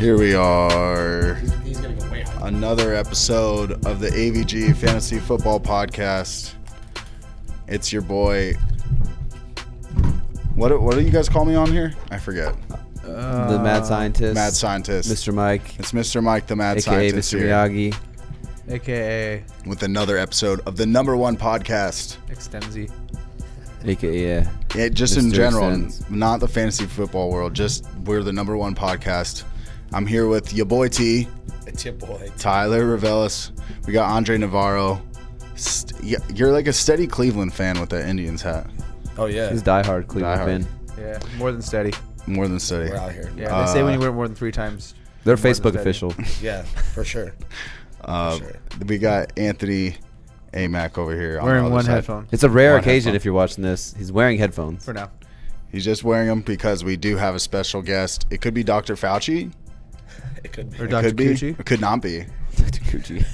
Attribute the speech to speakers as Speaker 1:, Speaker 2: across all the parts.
Speaker 1: Here we are.
Speaker 2: He's gonna go way high.
Speaker 1: Another episode of the AVG Fantasy Football Podcast. It's your boy. What do you guys call me on here? I forget.
Speaker 3: The Mad Scientist.
Speaker 1: Mad Scientist.
Speaker 3: Mr. Mike.
Speaker 1: It's Mr. Mike, the Mad
Speaker 3: AKA
Speaker 1: Scientist
Speaker 3: Mr.
Speaker 1: here.
Speaker 3: Miyagi.
Speaker 4: AKA
Speaker 1: With another episode of the number one podcast.
Speaker 4: Extenzi.
Speaker 3: AKA,
Speaker 1: Yeah, just
Speaker 3: Mr.
Speaker 1: in general,
Speaker 3: Extends.
Speaker 1: not the fantasy football world. Just we're the number one podcast. I'm here with your boy T,
Speaker 2: It's your boy.
Speaker 1: Tyler Ravelis. We got Andre Navarro. You're like a steady Cleveland fan with that Indians hat.
Speaker 2: Oh yeah,
Speaker 3: He's diehard Cleveland
Speaker 1: Diehard.
Speaker 3: fan.
Speaker 4: Yeah, more than steady.
Speaker 1: More than steady.
Speaker 2: we're out here.
Speaker 4: Yeah, they say when you wear it more than 3 times.
Speaker 3: They're
Speaker 4: more than
Speaker 3: Facebook
Speaker 4: steady.
Speaker 3: official.
Speaker 2: Yeah, for sure. For sure.
Speaker 1: We got Anthony Amac over here. on the
Speaker 4: Wearing
Speaker 1: other
Speaker 4: one
Speaker 1: side.
Speaker 4: headphone
Speaker 3: It's a rare
Speaker 1: One
Speaker 3: occasion
Speaker 1: headphone.
Speaker 3: if you're watching this. He's wearing headphones.
Speaker 4: for now.
Speaker 1: He's just wearing them because we do have a special guest. It could be Dr. Fauci.
Speaker 2: It could be.
Speaker 4: Or
Speaker 1: It
Speaker 4: Dr.
Speaker 1: could be.
Speaker 4: Coochie.
Speaker 1: It could not be.
Speaker 3: Dr. Coochie.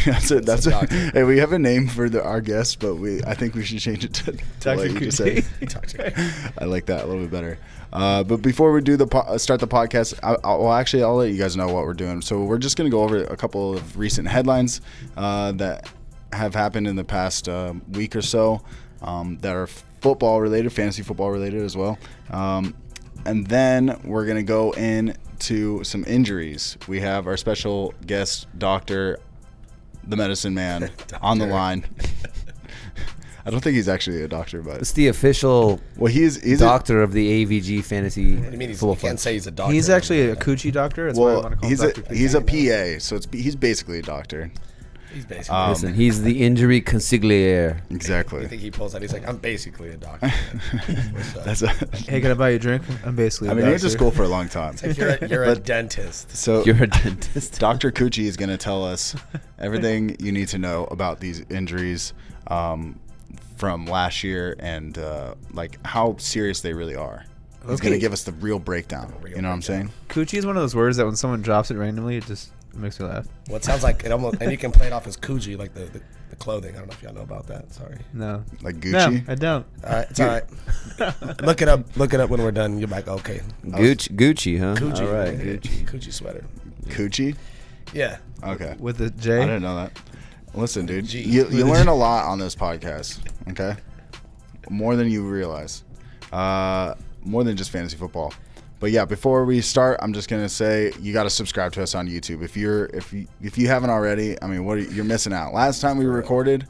Speaker 1: That's it. That's
Speaker 2: a
Speaker 1: it.
Speaker 2: doctor.
Speaker 1: Hey, we have a name for our guest, but I think we should change it to
Speaker 4: Dr.
Speaker 1: what you just
Speaker 4: Coochie.
Speaker 1: said.
Speaker 2: Dr.
Speaker 1: I like that a little bit better. But before we do start the podcast, I'll let you guys know what we're doing. So we're just going to go over a couple of recent headlines that have happened in the past week or so that are football related, fantasy football related as well. And then we're going to go into some injuries. We have our special guest, Dr. the Medicine Man, on the line. I don't think he's actually a doctor, but
Speaker 3: It's the official
Speaker 1: he's
Speaker 3: doctor of the AVG Fantasy
Speaker 2: What do you mean? You
Speaker 3: Football
Speaker 2: can't
Speaker 3: Fund.
Speaker 2: say he's a doctor.
Speaker 4: He's actually a coochie doctor. That's why I want to call him Dr. Coochie.
Speaker 1: he's a PA, so he's basically a doctor.
Speaker 2: He's basically.
Speaker 3: Listen, he's the injury consigliere.
Speaker 2: I
Speaker 1: Exactly.
Speaker 2: think he pulls out. He's like, I'm basically a doctor. What's up?
Speaker 1: That's
Speaker 4: Hey, can I buy you a drink? I'm basically.
Speaker 1: I mean, he went to school for a long time.
Speaker 2: Like you're a
Speaker 1: But-
Speaker 2: dentist.
Speaker 1: So
Speaker 3: You're a dentist.
Speaker 1: Dr. Coochie is going to tell us everything you need to know about these injuries from last year and like how serious they really are. He's going to
Speaker 4: Okay.
Speaker 1: give us the real breakdown.
Speaker 2: Real
Speaker 1: You know what I'm saying?
Speaker 4: Coochie is one of those words that when someone drops it randomly, it just makes me laugh.
Speaker 2: Well, it sounds like it almost, and you can play it off as Coochie, like the clothing. I don't know if y'all know about that. Sorry.
Speaker 4: No.
Speaker 1: Like
Speaker 4: No,
Speaker 1: Gucci.
Speaker 4: I don't.
Speaker 2: All right, it's all right. Look it up. Look it up when we're done. You're like, okay.
Speaker 3: Gucci, huh?
Speaker 2: Coochie.
Speaker 3: All right,
Speaker 2: yeah,
Speaker 3: Gucci.
Speaker 2: Coochie sweater.
Speaker 1: Coochie?
Speaker 2: Yeah.
Speaker 1: Okay.
Speaker 4: With the
Speaker 1: I
Speaker 4: J.
Speaker 1: didn't know that. Listen, dude,
Speaker 2: G.
Speaker 1: you learn a lot on this podcast, okay? More than you realize. More than just fantasy football. But yeah, before we start, I'm just gonna say you got to subscribe to us on YouTube. If you haven't already, I mean, you're missing out. Last time we recorded,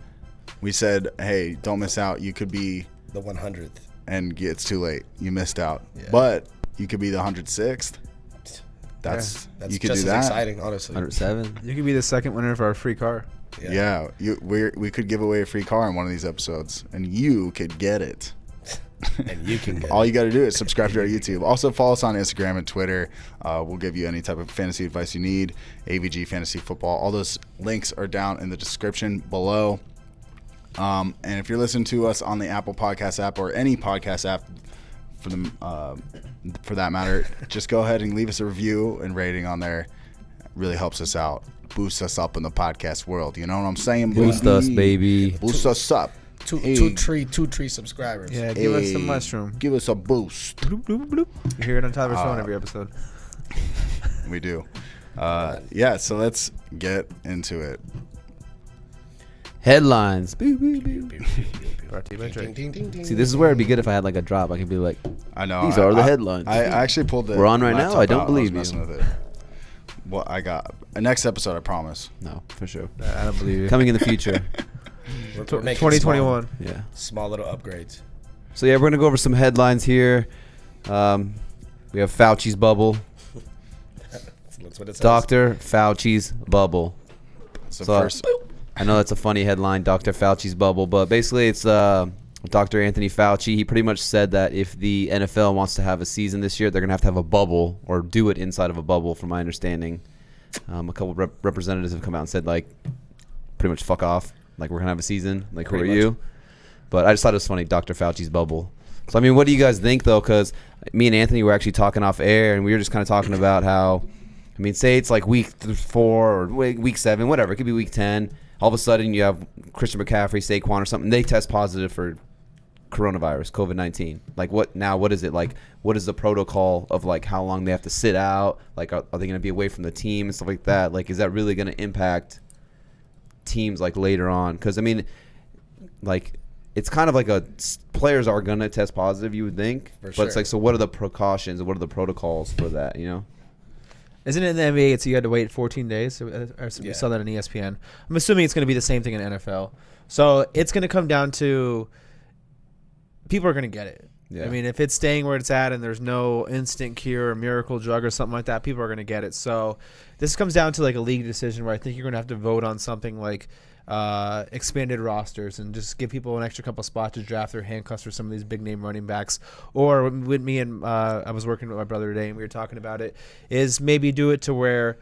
Speaker 1: we said, hey, don't miss out. You could be
Speaker 2: The 100th.
Speaker 1: and it's too late. You missed out.
Speaker 2: Yeah.
Speaker 1: But you could be the 106th. That's
Speaker 2: That's
Speaker 1: you could
Speaker 2: just
Speaker 1: do
Speaker 2: as
Speaker 1: that.
Speaker 2: exciting, honestly.
Speaker 3: 107.
Speaker 4: You could be the second winner of our free car.
Speaker 1: Yeah, we could give away a free car in one of these episodes, and you could get it.
Speaker 2: And you can get
Speaker 1: All
Speaker 2: it.
Speaker 1: you got to do is subscribe to our YouTube. Also, follow us on Instagram and Twitter. We'll give you any type of fantasy advice you need. AVG Fantasy Football. All those links are down in the description below. And if you're listening to us on the Apple Podcast app or any podcast app for that matter, just go ahead and leave us a review and rating on there. It really helps us out. Boosts us up in the podcast world. You know what I'm saying?
Speaker 3: Boost us, baby.
Speaker 1: Boost us up.
Speaker 2: Two
Speaker 1: Hey.
Speaker 2: tree subscribers.
Speaker 4: Yeah, give us the
Speaker 1: Hey,
Speaker 4: mushroom.
Speaker 1: Give us a boost.
Speaker 4: Bloop, bloop, bloop. You hear it on Tyler's phone every episode.
Speaker 1: We do. Yeah, so let's get into it.
Speaker 3: Headlines. Boo, boo, boo.
Speaker 4: Brought to you by
Speaker 2: Ding,
Speaker 4: Drake.
Speaker 2: ding, ding, ding,
Speaker 3: See, this is where it'd be good if I had like a drop. I could be like,
Speaker 1: I know.
Speaker 3: These are the headlines.
Speaker 1: I actually pulled the.
Speaker 3: We're on right now?
Speaker 1: laptop
Speaker 3: I don't
Speaker 1: out.
Speaker 3: believe
Speaker 1: was
Speaker 3: you.
Speaker 1: messing with it. Well, I got next episode. I promise.
Speaker 3: no, for sure.
Speaker 4: I don't believe you.
Speaker 3: Coming in the future.
Speaker 2: We're making
Speaker 4: 2021.
Speaker 3: Yeah.
Speaker 2: Small little upgrades.
Speaker 3: So yeah, we're gonna go over some headlines here. We have Fauci's bubble.
Speaker 2: That's what it says.
Speaker 3: Dr. Fauci's bubble.
Speaker 1: So,
Speaker 3: So-
Speaker 1: first,
Speaker 3: I know that's a funny headline, Dr. Fauci's bubble, but basically it's Dr. Anthony Fauci. He pretty much said that if the NFL wants to have a season this year, they're going to have a bubble or do it inside of a bubble, from my understanding. A couple representatives have come out and said, like, pretty much fuck off. Like, we're going to have a season. Like, who are
Speaker 2: Pretty
Speaker 3: you? But I just thought it was funny, Dr. Fauci's bubble. So, I mean, what do you guys think, though? Because me and Anthony were actually talking off air, and we were just kind of talking about how, I mean, say it's like week 4 or week 7, whatever. It could be week 10. All of a sudden, you have Christian McCaffrey, Saquon, or something. They test positive for coronavirus, COVID-19. Like what is it like? What is the protocol of like how long they have to sit out? Like are they going to be away from the team and stuff like that? Like is that really going to impact teams like later on? Because I mean, like it's kind of like players are going to test positive, you would think. But it's like, so what are the precautions? What are the protocols for that? You know.
Speaker 4: Isn't it in the NBA? It's you had to wait 14 days. We saw that on ESPN. I'm assuming it's going to be the same thing in NFL. So it's going to come down to people are going to get it. Yeah. I mean, if it's staying where it's at and there's no instant cure or miracle drug or something like that, people are going to get it. So this comes down to like a league decision where I think you're going to have to vote on something like expanded rosters and just give people an extra couple spots to draft their handcuffs for some of these big name running backs. Or with me and I was working with my brother today and we were talking about it, is maybe do it to where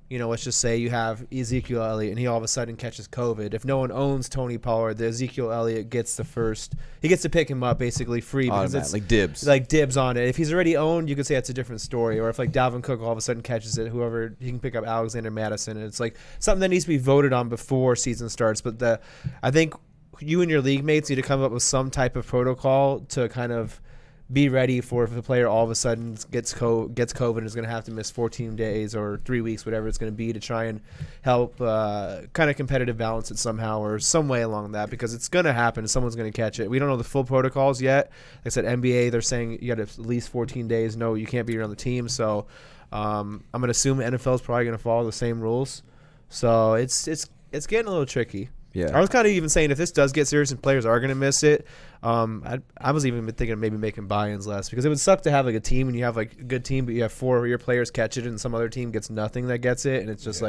Speaker 4: let's just say you have Ezekiel Elliott and he all of a sudden catches COVID. If no one owns Tony Pollard, the Ezekiel Elliott gets the first. He gets to pick him up basically free because it's
Speaker 3: like dibs.
Speaker 4: Like dibs on it. If he's already owned, you could say that's a different story. Or if like Dalvin Cook all of a sudden catches it, whoever he can pick up Alexander Madison, and it's like something that needs to be voted on before season starts. But I think you and your league mates need to come up with some type of protocol to kind of be ready for if a player all of a sudden gets COVID and is going to have to miss 14 days or 3 weeks, whatever it's going to be, to try and help kind of competitive balance it somehow or some way along that, because it's going to happen. Someone's going to catch it. We don't know the full protocols yet. Like I said, NBA, they're saying you got at least 14 days. No, you can't be around the team. So I'm going to assume NFL is probably going to follow the same rules. So it's getting a little tricky. Yeah. I was kind of even saying if this does get serious and players are going to miss it, I was even thinking of maybe making buy-ins less, because it would suck to have like a team and you have like a good team, but you have 4 of your players catch it and some other team gets nothing that gets it, and it's just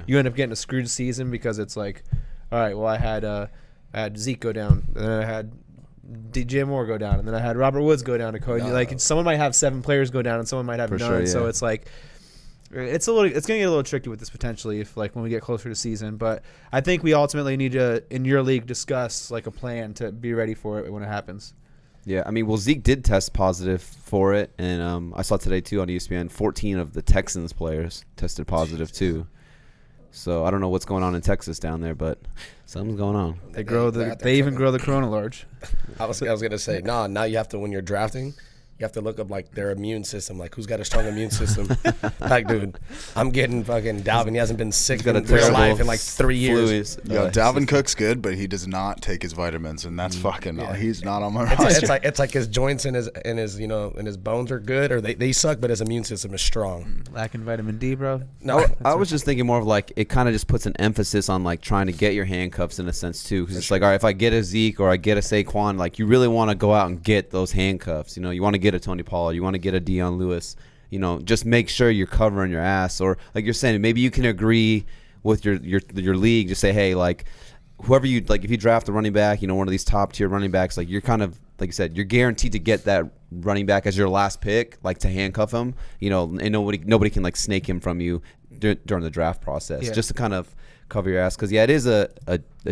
Speaker 4: you end up getting a screwed season because it's like, all right, well I had Zeke go down, and then I had DJ Moore go down, and then I had Robert Woods go down to Cody. No. Like someone might have 7 players go down and someone might have none. Sure, yeah. So it's like. It's gonna get a little tricky with this potentially if like when we get closer to season, but I think we ultimately need to in your league discuss like a plan to be ready for it when it happens.
Speaker 3: Yeah, I mean, well, Zeke did test positive for it, and I saw today too on ESPN 14 of the Texans players tested positive too. So I don't know what's going on in Texas down there, but something's going on.
Speaker 4: They even grow the Corona large.
Speaker 2: I was gonna say now you have to, when you're drafting, you have to look up like their immune system, like who's got a strong immune system. Like, dude, I'm getting fucking Dalvin. He hasn't been sick in real life in like 3 years.
Speaker 1: Dalvin Cook's good, but he does not take his vitamins, and that's fucking. He's not on my roster.
Speaker 2: It's like his joints and his bones are good, or they suck, but his immune system is strong.
Speaker 4: Lacking vitamin D, bro.
Speaker 3: No, I was just thinking more of like it kind of just puts an emphasis on like trying to get your handcuffs in a sense too, because it's like, all right, if I get a Zeke or I get a Saquon, like you really want to go out and get those handcuffs. You know, you want to get a Tony Pollard, you want to get a Dion Lewis, you know, just make sure you're covering your ass. Or like you're saying, maybe you can agree with your league, just say, hey, like whoever you like, if you draft a running back, you know, one of these top tier running backs, like you're kind of, like you said, you're guaranteed to get that running back as your last pick, like to handcuff him, you know, and nobody can like snake him from you during the draft process, just to kind of cover your ass. Because it is a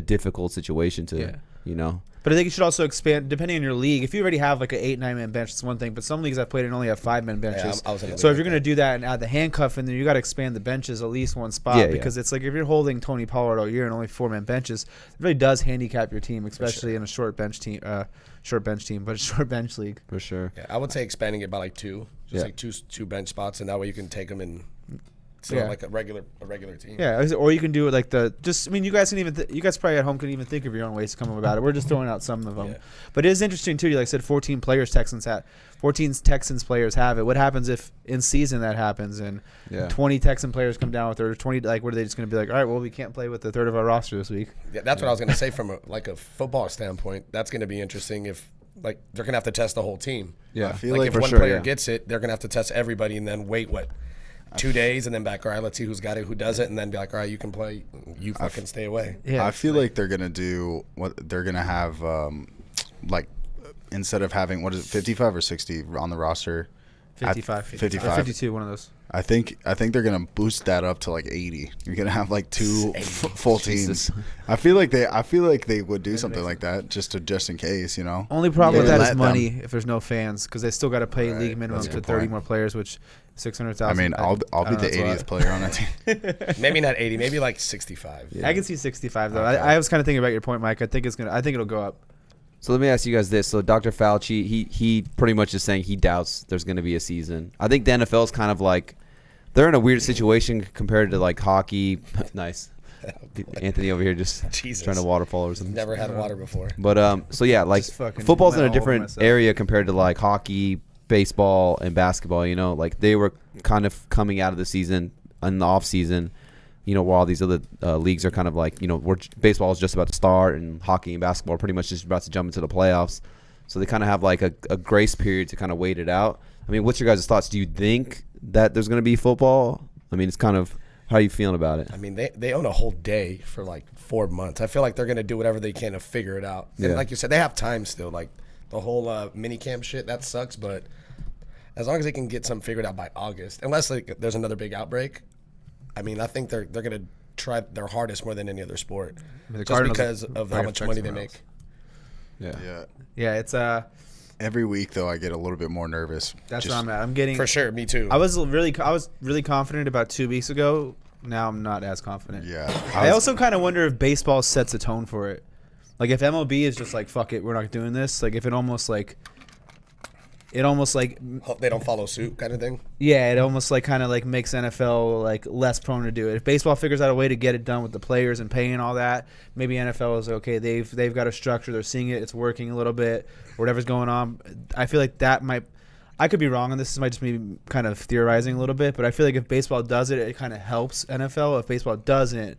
Speaker 3: difficult situation to, you know.
Speaker 4: But I think you should also expand, depending on your league. If you already have like an 8-9-man bench, it's one thing. But some leagues I've played in only have 5-man benches. So if you're going to do that and add the handcuff in there, you got to expand the benches at least one spot, because it's like if you're holding Tony Pollard all year and only 4-man benches, it really does handicap your team, especially in a short bench team, but a short bench league.
Speaker 3: For sure.
Speaker 2: Yeah, I would say expanding it by like 2, like two bench spots, and that way you can take them in. So like a regular team.
Speaker 4: Yeah, or you can do it like you guys can even you guys probably at home can even think of your own ways to come up about it. We're just throwing out some of them. Yeah. But it is interesting too. Like I said, 14 Texans players have it. What happens if in season that happens and 20 Texan players come down with it, or 20? Like, what are they just going to be like? All right, well, we can't play with a third of our roster this week.
Speaker 2: Yeah, that's what I was going to say from a football standpoint. That's going to be interesting if. Like, they're going to have to test the whole team.
Speaker 1: Yeah, I feel like
Speaker 2: if one player gets it, they're going to have to test everybody and then wait 2 days and then back, all right, let's see who's got it, who does it, and then be like, all right, you can play, you fucking stay away.
Speaker 1: Yeah, I feel like they're going to do what they're going to have, like, instead of having, 55 or 60 on the roster?
Speaker 4: 55. 52, one of those.
Speaker 1: I think they're gonna boost that up to like 80. You're gonna have like 2 full teams. I feel like they would do something like that just in case, you know.
Speaker 4: Only problem with that is money if there's no fans, because they still got to pay league minimum to 30 more players, which 600,000.
Speaker 1: I mean, I'll be the 80th player on that team.
Speaker 2: Maybe not 80, maybe like 65.
Speaker 4: Yeah. I can see 65 though. Okay. I was kind of thinking about your point, Mike. I think it'll go up.
Speaker 3: So let me ask you guys this. So Dr. Fauci, he pretty much is saying he doubts there's going to be a season. I think the NFL is kind of like they're in a weird situation compared to like hockey. Nice. Anthony over here just trying to waterfall or something.
Speaker 2: Never had water before.
Speaker 3: But so yeah, like football's in a different area compared to like hockey, baseball, and basketball. You know, like they were kind of coming out of the season in the off season. You know, while these other leagues are kind of like, you know, baseball is just about to start and hockey and basketball are pretty much just about to jump into the playoffs. So they kind of have like a grace period to kind of wait it out. I mean, what's your guys' thoughts? Do you think that there's going to be football? I mean, it's kind of, how are you feeling about it?
Speaker 2: I mean, they own a whole day for like 4 months. I feel like they're going to do whatever they can to figure it out. And like you said, they have time still. Like the whole mini camp shit, that sucks. But as long as they can get something figured out by August, unless like there's another big outbreak, I mean, I think they're going to try their hardest more than any other sport, just because of how much money they make.
Speaker 1: Yeah.
Speaker 4: It's
Speaker 1: Every week though, I get a little bit more nervous.
Speaker 4: That's what I'm at. I'm getting
Speaker 2: For sure, me too.
Speaker 4: I was really confident about 2 weeks ago. Now I'm not as confident.
Speaker 1: Yeah.
Speaker 4: I also kind of wonder if baseball sets a tone for it. Like if MLB is just like fuck it, we're not doing this. Like if it almost like
Speaker 2: Hope they don't follow suit, kind of thing.
Speaker 4: yeah, it almost like kind of like makes NFL like less prone to do it. If baseball figures out a way to get it done with the players and paying all that, maybe NFL is okay. They've got a structure. They're seeing it. It's working a little bit. Whatever's going on, I feel like that might. I could be wrong on this. This might just be kind of theorizing a little bit, but I feel like if baseball does it, it kind of helps NFL. If baseball doesn't,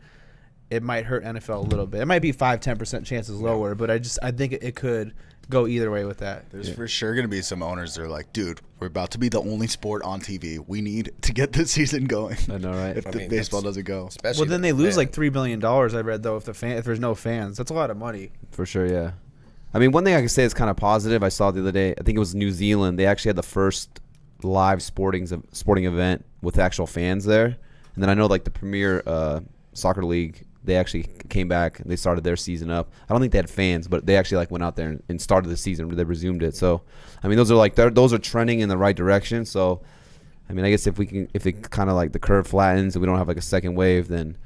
Speaker 4: it might hurt NFL a little bit. It might be 5-10% chances lower, but I think it could go either way with that.
Speaker 1: There's for sure going to be some owners that are like, dude, we're about to be the only sport on TV. We need to get this season going.
Speaker 3: I know, right?
Speaker 1: If the baseball doesn't go.
Speaker 4: Well, then they lose like $3 billion, I read, though, if there's no fans. That's a lot of money.
Speaker 3: For sure, yeah. I mean, one thing I can say is kind of positive. I saw the other day, I think it was New Zealand. They actually had the first live sporting event with actual fans there. And then I know like the Premier Soccer League, they actually came back and they started their season up. I don't think they had fans, but they actually like went out there and started the season. They resumed it. So, I mean, those are trending in the right direction. So, I mean, I guess if it kind of like the curve flattens and we don't have like a second wave, then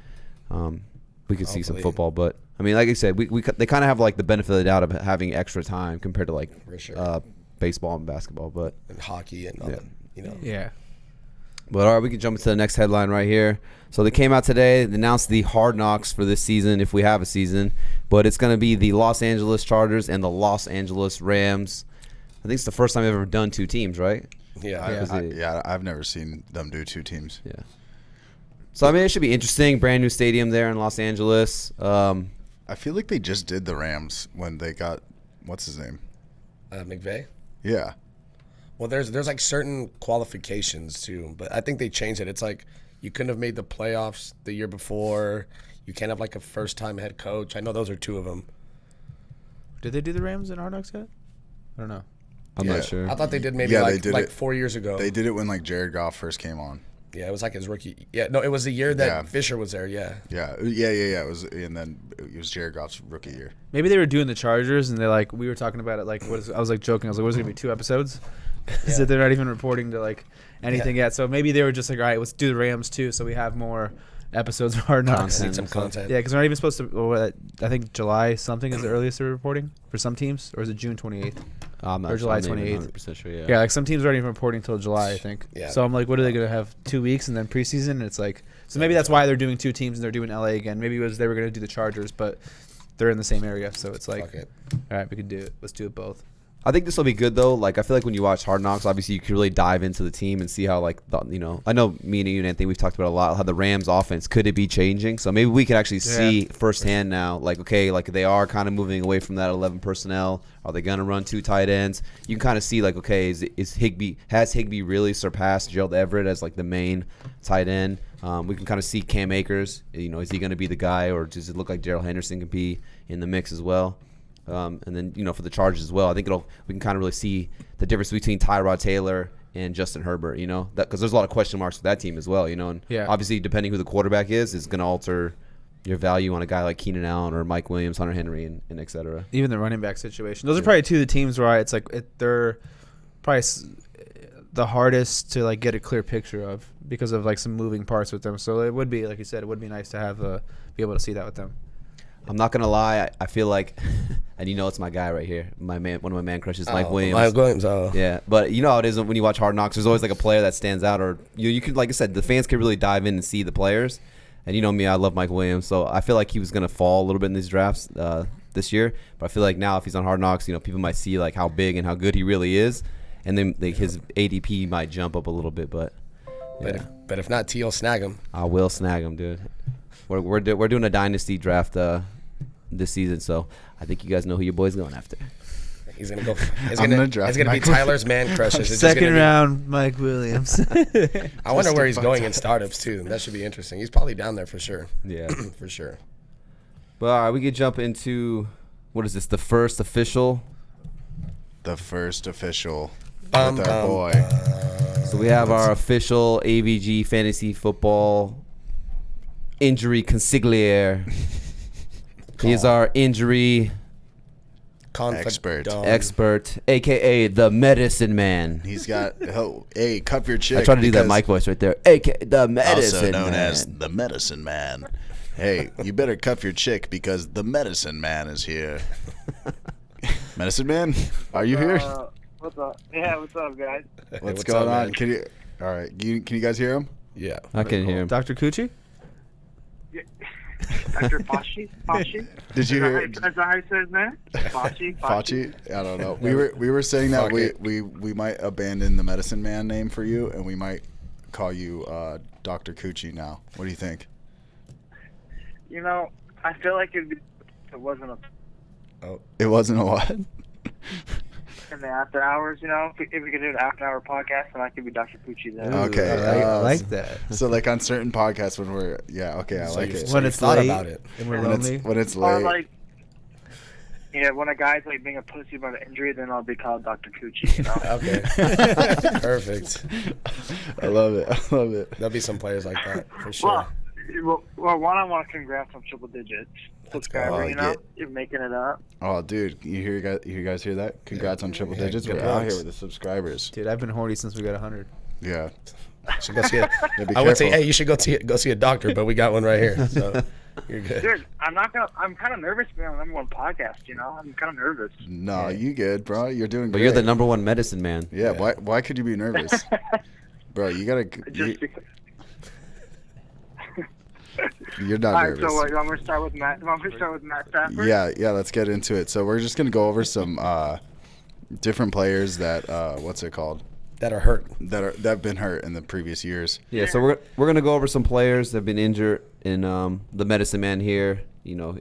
Speaker 3: we could see some football. But I mean, like I said, they kind of have like the benefit of the doubt of having extra time compared to like baseball and basketball, but
Speaker 2: and hockey and all that, you know.
Speaker 4: Yeah.
Speaker 3: But all right, we can jump into the next headline right here. So they came out today, they announced the hard knocks for this season, if we have a season. But it's going to be the Los Angeles Chargers and the Los Angeles Rams. I think it's the first time they've ever done 2 teams, right?
Speaker 2: Yeah.
Speaker 1: I've never seen them do 2 teams.
Speaker 3: Yeah. So, I mean, it should be interesting. Brand new stadium there in Los Angeles.
Speaker 1: I feel like they just did the Rams when they got, what's his name?
Speaker 2: McVay.
Speaker 1: Yeah.
Speaker 2: Well, there's like certain qualifications too, but I think they changed it. It's like you couldn't have made the playoffs the year before. You can't have like a first-time head coach. I know those are 2 of them.
Speaker 4: Did they do the Rams in Hard Knocks yet? I don't know.
Speaker 3: I'm not sure.
Speaker 2: I thought they did maybe like 4 years ago.
Speaker 1: They did it when like Jared Goff first came on.
Speaker 2: Yeah, it was like his rookie. Yeah, no, it was the year that Fisher was there. Yeah.
Speaker 1: Yeah. It was, and then it was Jared Goff's rookie year.
Speaker 4: Maybe they were doing the Chargers, and they're like, we were talking about it. Like, I was like joking. I was like, what is it gonna be, 2 episodes? Because they're not even reporting to like anything yet. So maybe they were just like, all right, let's do the Rams too, so we have more episodes of Hard Knocks.
Speaker 2: Need some content.
Speaker 4: Yeah, because they're not even supposed to. I think July something is the earliest they're reporting for some teams, or is it June 28th?
Speaker 3: I'm not
Speaker 4: or July
Speaker 3: sure.
Speaker 4: 28th.
Speaker 3: 100% sure, yeah.
Speaker 4: Yeah, like some teams aren't even reporting until July, I think.
Speaker 2: Yeah.
Speaker 4: So I'm like, what are they going to have, 2 weeks and then preseason? And it's like, so maybe that's why they're doing 2 teams and they're doing LA again. Maybe it was they were going to do the Chargers, but they're in the same area. So it's like, all right, we could do it. Let's do it both.
Speaker 3: I think this will be good though. Like I feel like when you watch Hard Knocks, obviously you can really dive into the team and see how like I know me and you and Anthony, we've talked about a lot how the Rams offense could it be changing. So maybe we can actually see firsthand now. Like okay, like they are kind of moving away from that 11 personnel. Are they gonna run 2 tight ends? You can kind of see like okay, has Higbee really surpassed Gerald Everett as like the main tight end? We can kind of see Cam Akers. Is he gonna be the guy, or does it look like Darrell Henderson can be in the mix as well? And then, for the Chargers as well, I think we can kind of really see the difference between Tyrod Taylor and Justin Herbert, because there's a lot of question marks with that team as well, and obviously depending who the quarterback is going to alter your value on a guy like Keenan Allen or Mike Williams, Hunter Henry, and et cetera.
Speaker 4: Even the running back situation. Those are probably 2 of the teams where it's like they're probably the hardest to like get a clear picture of because of like some moving parts with them. So it would be, like you said, it would be nice to have be able to see that with them.
Speaker 3: I'm not gonna lie. I feel like, and it's my guy right here, my man, one of my man crushes, Mike Williams.
Speaker 2: Mike Williams. Oh.
Speaker 3: Yeah, but you know how it is when you watch Hard Knocks. There's always like a player that stands out, or you could, like I said, the fans can really dive in and see the players. And you know me, I love Mike Williams, so I feel like he was gonna fall a little bit in these drafts this year. But I feel like now if he's on Hard Knocks, people might see like how big and how good he really is, and then like his ADP might jump up a little bit. But yeah.
Speaker 2: But if not, T will snag him.
Speaker 3: I will snag him, dude. We're doing a dynasty draft this season, so I think you guys know who your boy's going after.
Speaker 2: He's gonna go. It's gonna be Tyler's man crushes.
Speaker 4: Second round, Mike Williams.
Speaker 2: I wonder where he's going in startups too. That should be interesting. He's probably down there for sure.
Speaker 3: Yeah,
Speaker 2: for sure.
Speaker 3: But all right, we could jump into what is this? The first official with our boy. So we have our official AVG fantasy football injury consigliere. He is our injury expert, aka the medicine man.
Speaker 1: He's got hey, cup your chick.
Speaker 3: I try to do that mic voice right there, aka the medicine
Speaker 1: also known
Speaker 3: man.
Speaker 1: as the medicine man. Hey, you better cuff your chick because the medicine man is here. Medicine man, are you here?
Speaker 5: What's up? Yeah, what's up, guys?
Speaker 1: What's going on? Man? Can you guys hear him?
Speaker 2: Yeah,
Speaker 3: I can hear him.
Speaker 4: Dr. Coochie?
Speaker 5: Yeah. Dr. Fauci?
Speaker 1: Did you hear?
Speaker 5: Is that how he says, man? Fauci?
Speaker 1: I don't know. We were saying that we might abandon the medicine man name for you, and we might call you Dr. Coochie now. What do you think?
Speaker 5: I feel like it wasn't
Speaker 1: It wasn't a what?
Speaker 5: in the after hours, if we could do an after hour podcast, then I could be Dr. Coochie then.
Speaker 1: Okay,
Speaker 4: I like that.
Speaker 1: So like on certain podcasts when we're I like it.
Speaker 4: When it's
Speaker 2: thought
Speaker 4: late
Speaker 2: about it.
Speaker 4: and we're lonely.
Speaker 1: When it's
Speaker 5: Or
Speaker 1: late.
Speaker 5: when a guy's like being a pussy about an injury, then I'll be called Dr. Coochie.
Speaker 2: Okay. Perfect.
Speaker 1: I love it.
Speaker 2: There'll be some players like that for sure.
Speaker 5: Well, one, I want to congrats on triple digits subscriber. You're making it up.
Speaker 1: Oh, dude, you guys hear that? Congrats on triple digits. We're out here with the subscribers.
Speaker 4: Dude, I've been horny since we got 100.
Speaker 1: Yeah.
Speaker 2: Should go see it. I would say, hey, you should go see a doctor, but we got one right here. So you're good.
Speaker 5: Dude, I'm kind of nervous being on the #1 podcast. I'm kind of nervous.
Speaker 1: No, you good, bro. You're doing.
Speaker 3: But
Speaker 1: great.
Speaker 3: you're the #1 medicine man.
Speaker 1: Yeah. Why could you be nervous, bro? You gotta. You're not nervous.
Speaker 5: All right, so you want me to start with Matt? Stafford?
Speaker 1: Yeah. Let's get into it. So we're just gonna go over some different players that what's it called?
Speaker 2: That are hurt.
Speaker 1: That have been hurt in the previous years.
Speaker 3: Yeah. So we're gonna go over some players that have been injured, and the medicine man here.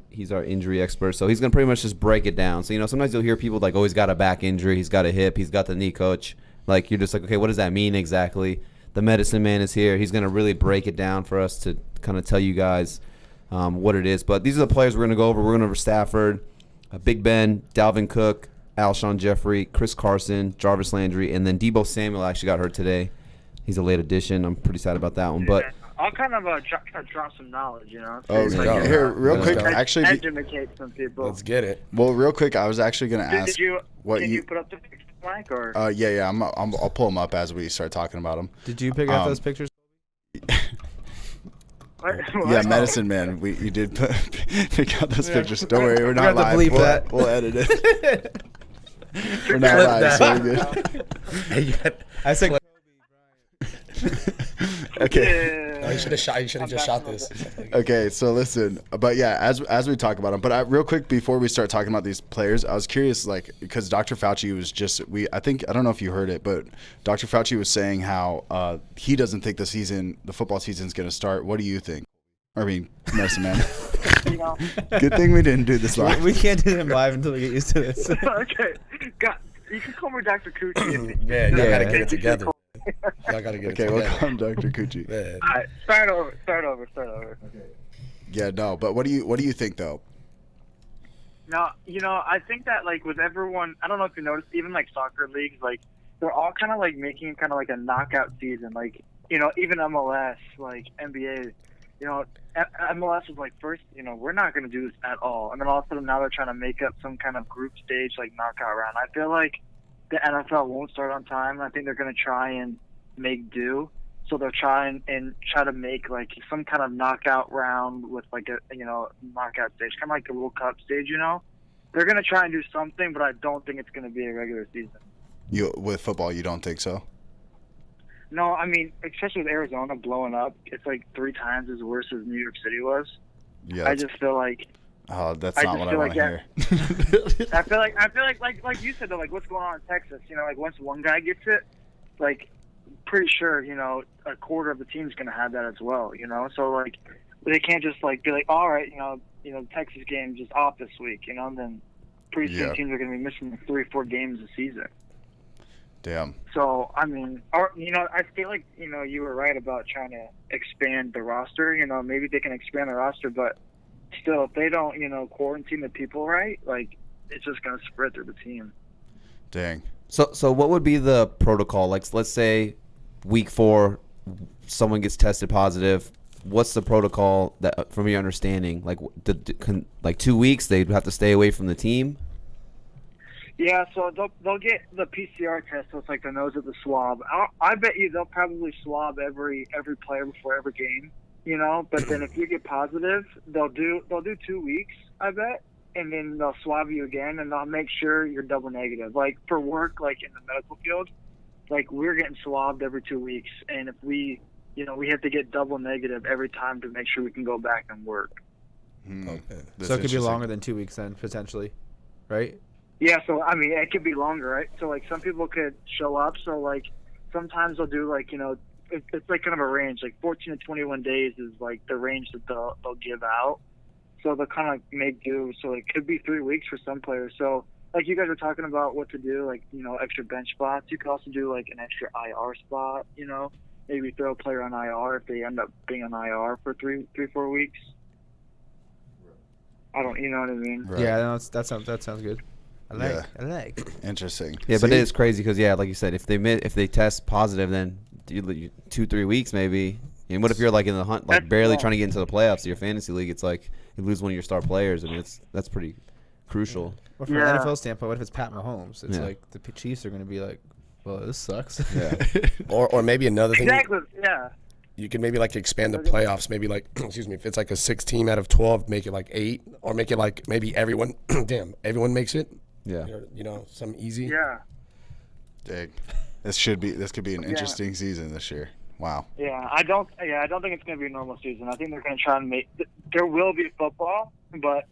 Speaker 3: He's our injury expert, so he's gonna pretty much just break it down. So sometimes you'll hear people like, oh, he's got a back injury, he's got a hip, he's got the knee coach. Like you're just like, okay, what does that mean exactly? The medicine man is here. He's going to really break it down for us to kind of tell you guys what it is. But these are the players we're going to go over. We're going to go over Stafford, Big Ben, Dalvin Cook, Alshon Jeffery, Chris Carson, Jarvis Landry, and then Deebo Samuel actually got hurt today. He's a late addition. I'm pretty sad about that one. But
Speaker 5: I'll kind of drop some knowledge,
Speaker 1: Oh, here, real quick, actually.
Speaker 5: Educate some people.
Speaker 2: Let's get it.
Speaker 1: Well, real quick, I was actually going to ask.
Speaker 5: Can you put up the picture, Mike? Or?
Speaker 1: Yeah. I'll pull them up as we start talking about them.
Speaker 4: Did you pick out those pictures?
Speaker 1: Yeah, medicine man. You did pick out those pictures. Don't worry, we're not live. We'll edit it. We're not live, so we're good.
Speaker 4: I said.
Speaker 1: Okay.
Speaker 2: Oh, you should have just shot this.
Speaker 1: Okay, so listen, but yeah, as we talk about them, but real quick before we start talking about these players, I was curious, like, because Dr. Fauci was just I don't know if you heard it, but Dr. Fauci was saying how he doesn't think the football season's going to start. What do you think? I mean, medicine man. Good thing we didn't do this live.
Speaker 4: We can't do them live until we get used to this.
Speaker 5: Okay, God, you can call me Dr. Coochie.
Speaker 2: Man, you gotta get it together. Y'all gotta get it together.
Speaker 1: Okay, we'll call him Dr. Coochie.
Speaker 5: All right, start over. Okay.
Speaker 1: Yeah, no, but what do you think though?
Speaker 5: No, I think that like with everyone, I don't know if you noticed, even like soccer leagues, like they're all kind of like making kind of like a knockout season. Like even MLS, like NBA, MLS was like first, we're not going to do this at all. And then all of a sudden now they're trying to make up some kind of group stage like knockout round. I feel like the NFL won't start on time. I think they're going to try and make do. So they'll try to make like some kind of knockout round with like a knockout stage, kind of like the World Cup stage. They're gonna try and do something, but I don't think it's gonna be a regular season.
Speaker 1: With football, you don't think so?
Speaker 5: No, I mean, especially with Arizona blowing up, it's like 3 times as worse as New York City was.
Speaker 1: Yeah.
Speaker 5: I just feel like.
Speaker 1: Oh, that's not what I want to hear.
Speaker 5: I feel like you said though, like what's going on in Texas? Like once one guy gets it, like pretty sure a quarter of the team's gonna have that as well. So like they can't just like be like, all right, the Texas game just off this week. Then pretty soon teams are gonna be missing 3 or 4 games a season.
Speaker 1: Damn.
Speaker 5: So I mean, I feel like you were right about trying to expand the roster. Maybe they can expand the roster, but still, if they don't quarantine the people right, like it's just gonna spread through the team.
Speaker 1: Dang.
Speaker 3: So what would be the protocol? Like, let's say week 4, someone gets tested positive. What's the protocol that, from your understanding, like 2 weeks they'd have to stay away from the team?
Speaker 5: Yeah, so they'll get the PCR test, so it's like the nose of the swab. I bet you they'll probably swab every player before every game, But then if you get positive, they'll do 2 weeks, I bet, and then they'll swab you again, and they'll make sure you're double negative. Like for work, like in the medical field, like we're getting swabbed every 2 weeks, and if we have to get double negative every time to make sure we can go back and work.
Speaker 1: Okay.
Speaker 4: So it could be longer than 2 weeks then, potentially, right?
Speaker 5: Yeah, so I mean, it could be longer, right? So like some people could show up. So like sometimes they'll do like it's like kind of a range. Like 14 to 21 days is like the range that they'll give out. So they'll kind of make do. So it could be 3 weeks for some players. So like you guys were talking about what to do, like extra bench spots. You could also do like an extra IR spot. Maybe throw a player on IR if they end up being on IR for 3-4 weeks. I don't, you know what I mean?
Speaker 1: Right.
Speaker 4: Yeah, no, that sounds good. I like.
Speaker 1: Interesting.
Speaker 3: Yeah, but it is crazy because like you said, if they test positive, then 2-3 weeks maybe. And what if you're like in the hunt, like barely trying to get into the playoffs of your fantasy league? It's like you lose one of your star players. I mean, that's pretty crucial.
Speaker 4: Well, from an NFL standpoint, what if it's Pat Mahomes? It's like the Chiefs are going to be like, well, this sucks.
Speaker 2: Yeah. or maybe another thing.
Speaker 5: Exactly. Yeah.
Speaker 2: You can maybe like expand the playoffs. Maybe like, excuse me, if it's like a 6 team out of 12, make it like 8, or make it like maybe everyone makes it.
Speaker 3: Yeah.
Speaker 2: Some easy.
Speaker 5: Yeah.
Speaker 1: Dang. This could be an interesting season this year. Wow.
Speaker 5: Yeah, I don't think it's going to be a normal season. I think they're going to try and there will be football, but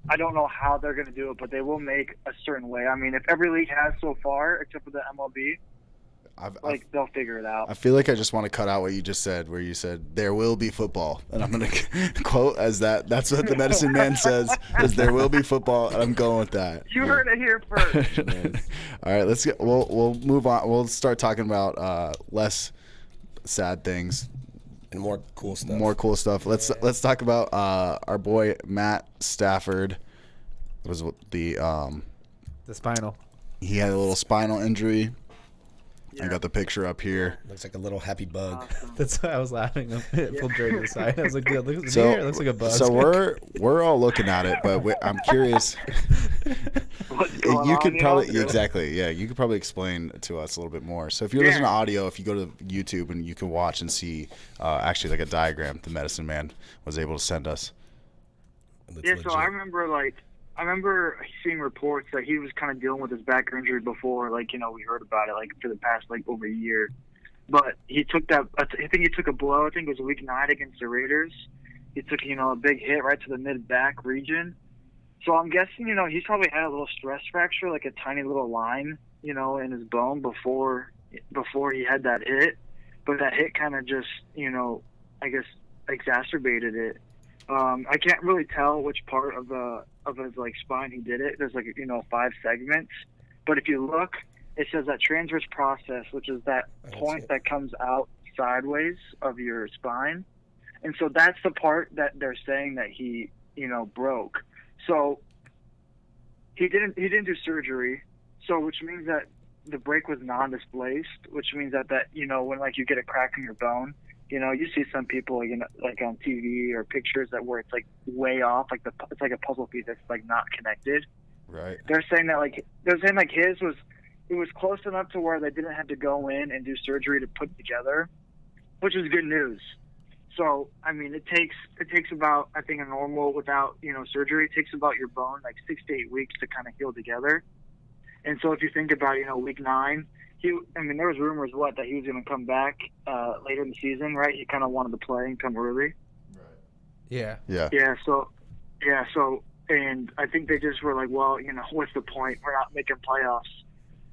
Speaker 5: I don't know how they're going to do it, but they will make a certain way. I mean, if every league has so far, except for the MLB, they'll figure it out.
Speaker 1: I feel like I just want to cut out what you just said, where you said there will be football, and I'm going to quote as that. That's what the medicine man says, is there will be football, and I'm going with that.
Speaker 5: You heard it here first.
Speaker 1: All right, let's get. We'll move on. We'll start talking about less sad things
Speaker 2: and more cool stuff.
Speaker 1: Let's talk about our boy Matt Stafford. It was the
Speaker 4: spinal.
Speaker 1: He had a little spinal injury. I got the picture up here.
Speaker 2: Looks like a little happy bug.
Speaker 5: Awesome.
Speaker 4: That's why I was laughing. It pulled Jerry to the side. I was like, dude, look at here. It looks like a bug.
Speaker 1: So we're all looking at it, but I'm curious. You could probably exactly, yeah. You could probably explain to us a little bit more. So if you're listening to audio, if you go to YouTube and you can watch and see actually like a diagram the medicine man was able to send us.
Speaker 5: Yeah, so I remember seeing reports that he was kind of dealing with his back injury before, we heard about it, for the past, over a year. But he took I think he took a blow, I think it was week 9 against the Raiders. He took, a big hit right to the mid-back region. So I'm guessing, he's probably had a little stress fracture, like a tiny little line, in his bone before he had that hit. But that hit kind of just, I guess, exacerbated it. I can't really tell which part of his spine he did it. There's 5 segments, but if you look, it says that transverse process, which is that point that comes out sideways of your spine, and so that's the part that they're saying that he broke. So he didn't do surgery, so which means that the break was non-displaced, which means that when you get a crack in your bone. You see some people on TV or pictures where it's way off, it's like a puzzle piece that's not connected.
Speaker 1: Right.
Speaker 5: They're saying that his was close enough to where they didn't have to go in and do surgery to put together, which is good news. So, I mean, it takes about, I think, a normal without, surgery, it takes about your bone like 6 to 8 weeks to kind of heal together. And so if you think about, week 9, there was rumors, that he was going to come back later in the season, right? He kind of wanted to play and come early.
Speaker 1: Right.
Speaker 4: Yeah.
Speaker 5: Yeah, so, and I think they just were like, well, what's the point? We're not making playoffs.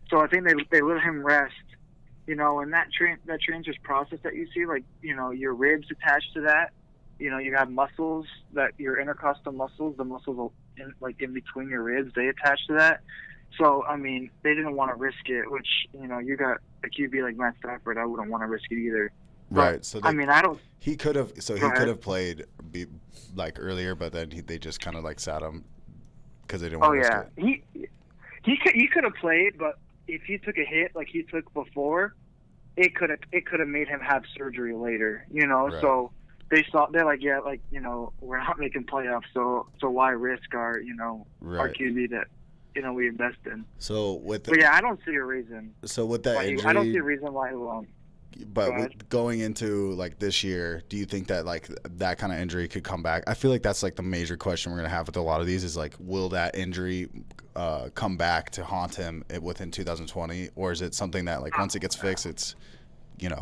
Speaker 5: So I think they let him rest. And that transverse process that you see, like, your ribs attached to that, you have muscles that your intercostal muscles, the muscles in between your ribs, they attach to that. So, I mean, they didn't want to risk it, which, you got a QB like Matt Stafford, I wouldn't want to risk it either.
Speaker 1: Right.
Speaker 5: But,
Speaker 1: so
Speaker 5: I mean, I don't.
Speaker 1: He could have played earlier, but then they just kind of like sat him because they didn't want to risk it.
Speaker 5: He could have played, but if he took a hit like he took before, it could have made him have surgery later.
Speaker 1: Right.
Speaker 5: So they're like, we're not making playoffs, so why risk our our QB that we invest in.
Speaker 1: So
Speaker 5: I don't see a reason.
Speaker 1: So with that injury,
Speaker 5: I don't see a reason why he won't.
Speaker 1: But with going into like this year, do you think that like that kind of injury could come back? I feel like that's like the major question we're gonna have with a lot of these is like, will that injury come back to haunt him within 2020, or is it something that like once it gets fixed, it's
Speaker 5: Yeah,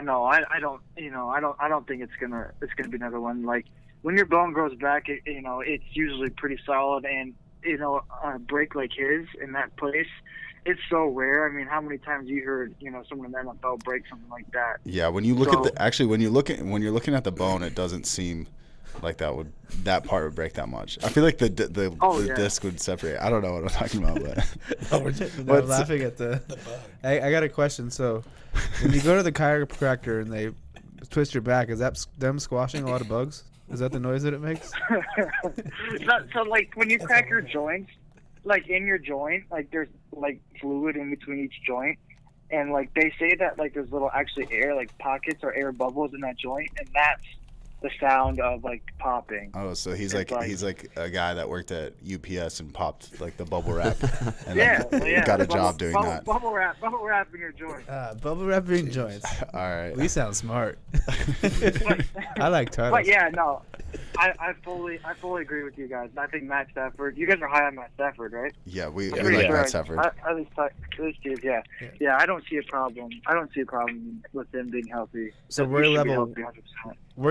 Speaker 5: no, I don't. I don't think it's gonna be another one. Like when your bone grows back, it's usually pretty solid, and a break like his in that place, it's so rare. I mean, how many times you heard, someone in the NFL break something like that?
Speaker 1: Yeah, when you look when you're looking at the bone, it doesn't seem like that part would break that much. I feel like the disc would separate. I don't know what I'm talking about, but
Speaker 4: I'm laughing at the. I got a question. So, when you go to the chiropractor and they twist your back, is that them squashing a lot of bugs? Is that the noise that it makes?
Speaker 5: So, like when you crack your joints, like in your joint, like there's like fluid in between each joint, and like they say that like there's little actually air like pockets or air bubbles in that joint, and that's the sound of like popping.
Speaker 1: Oh, so he's like a guy that worked at UPS and popped like the bubble wrap, and got a job doing that.
Speaker 5: Bubble wrap in your joint.
Speaker 4: Bubble wrapping joints.
Speaker 1: All right,
Speaker 4: we sound smart. I like titles.
Speaker 5: But yeah, no, I fully agree with you guys. I think Matt Stafford. You guys are high on Matt Stafford, right?
Speaker 1: Yeah, we like Matt Stafford.
Speaker 5: At least Steve, yeah. I don't see a problem. I don't see a problem with him being healthy.
Speaker 4: So worry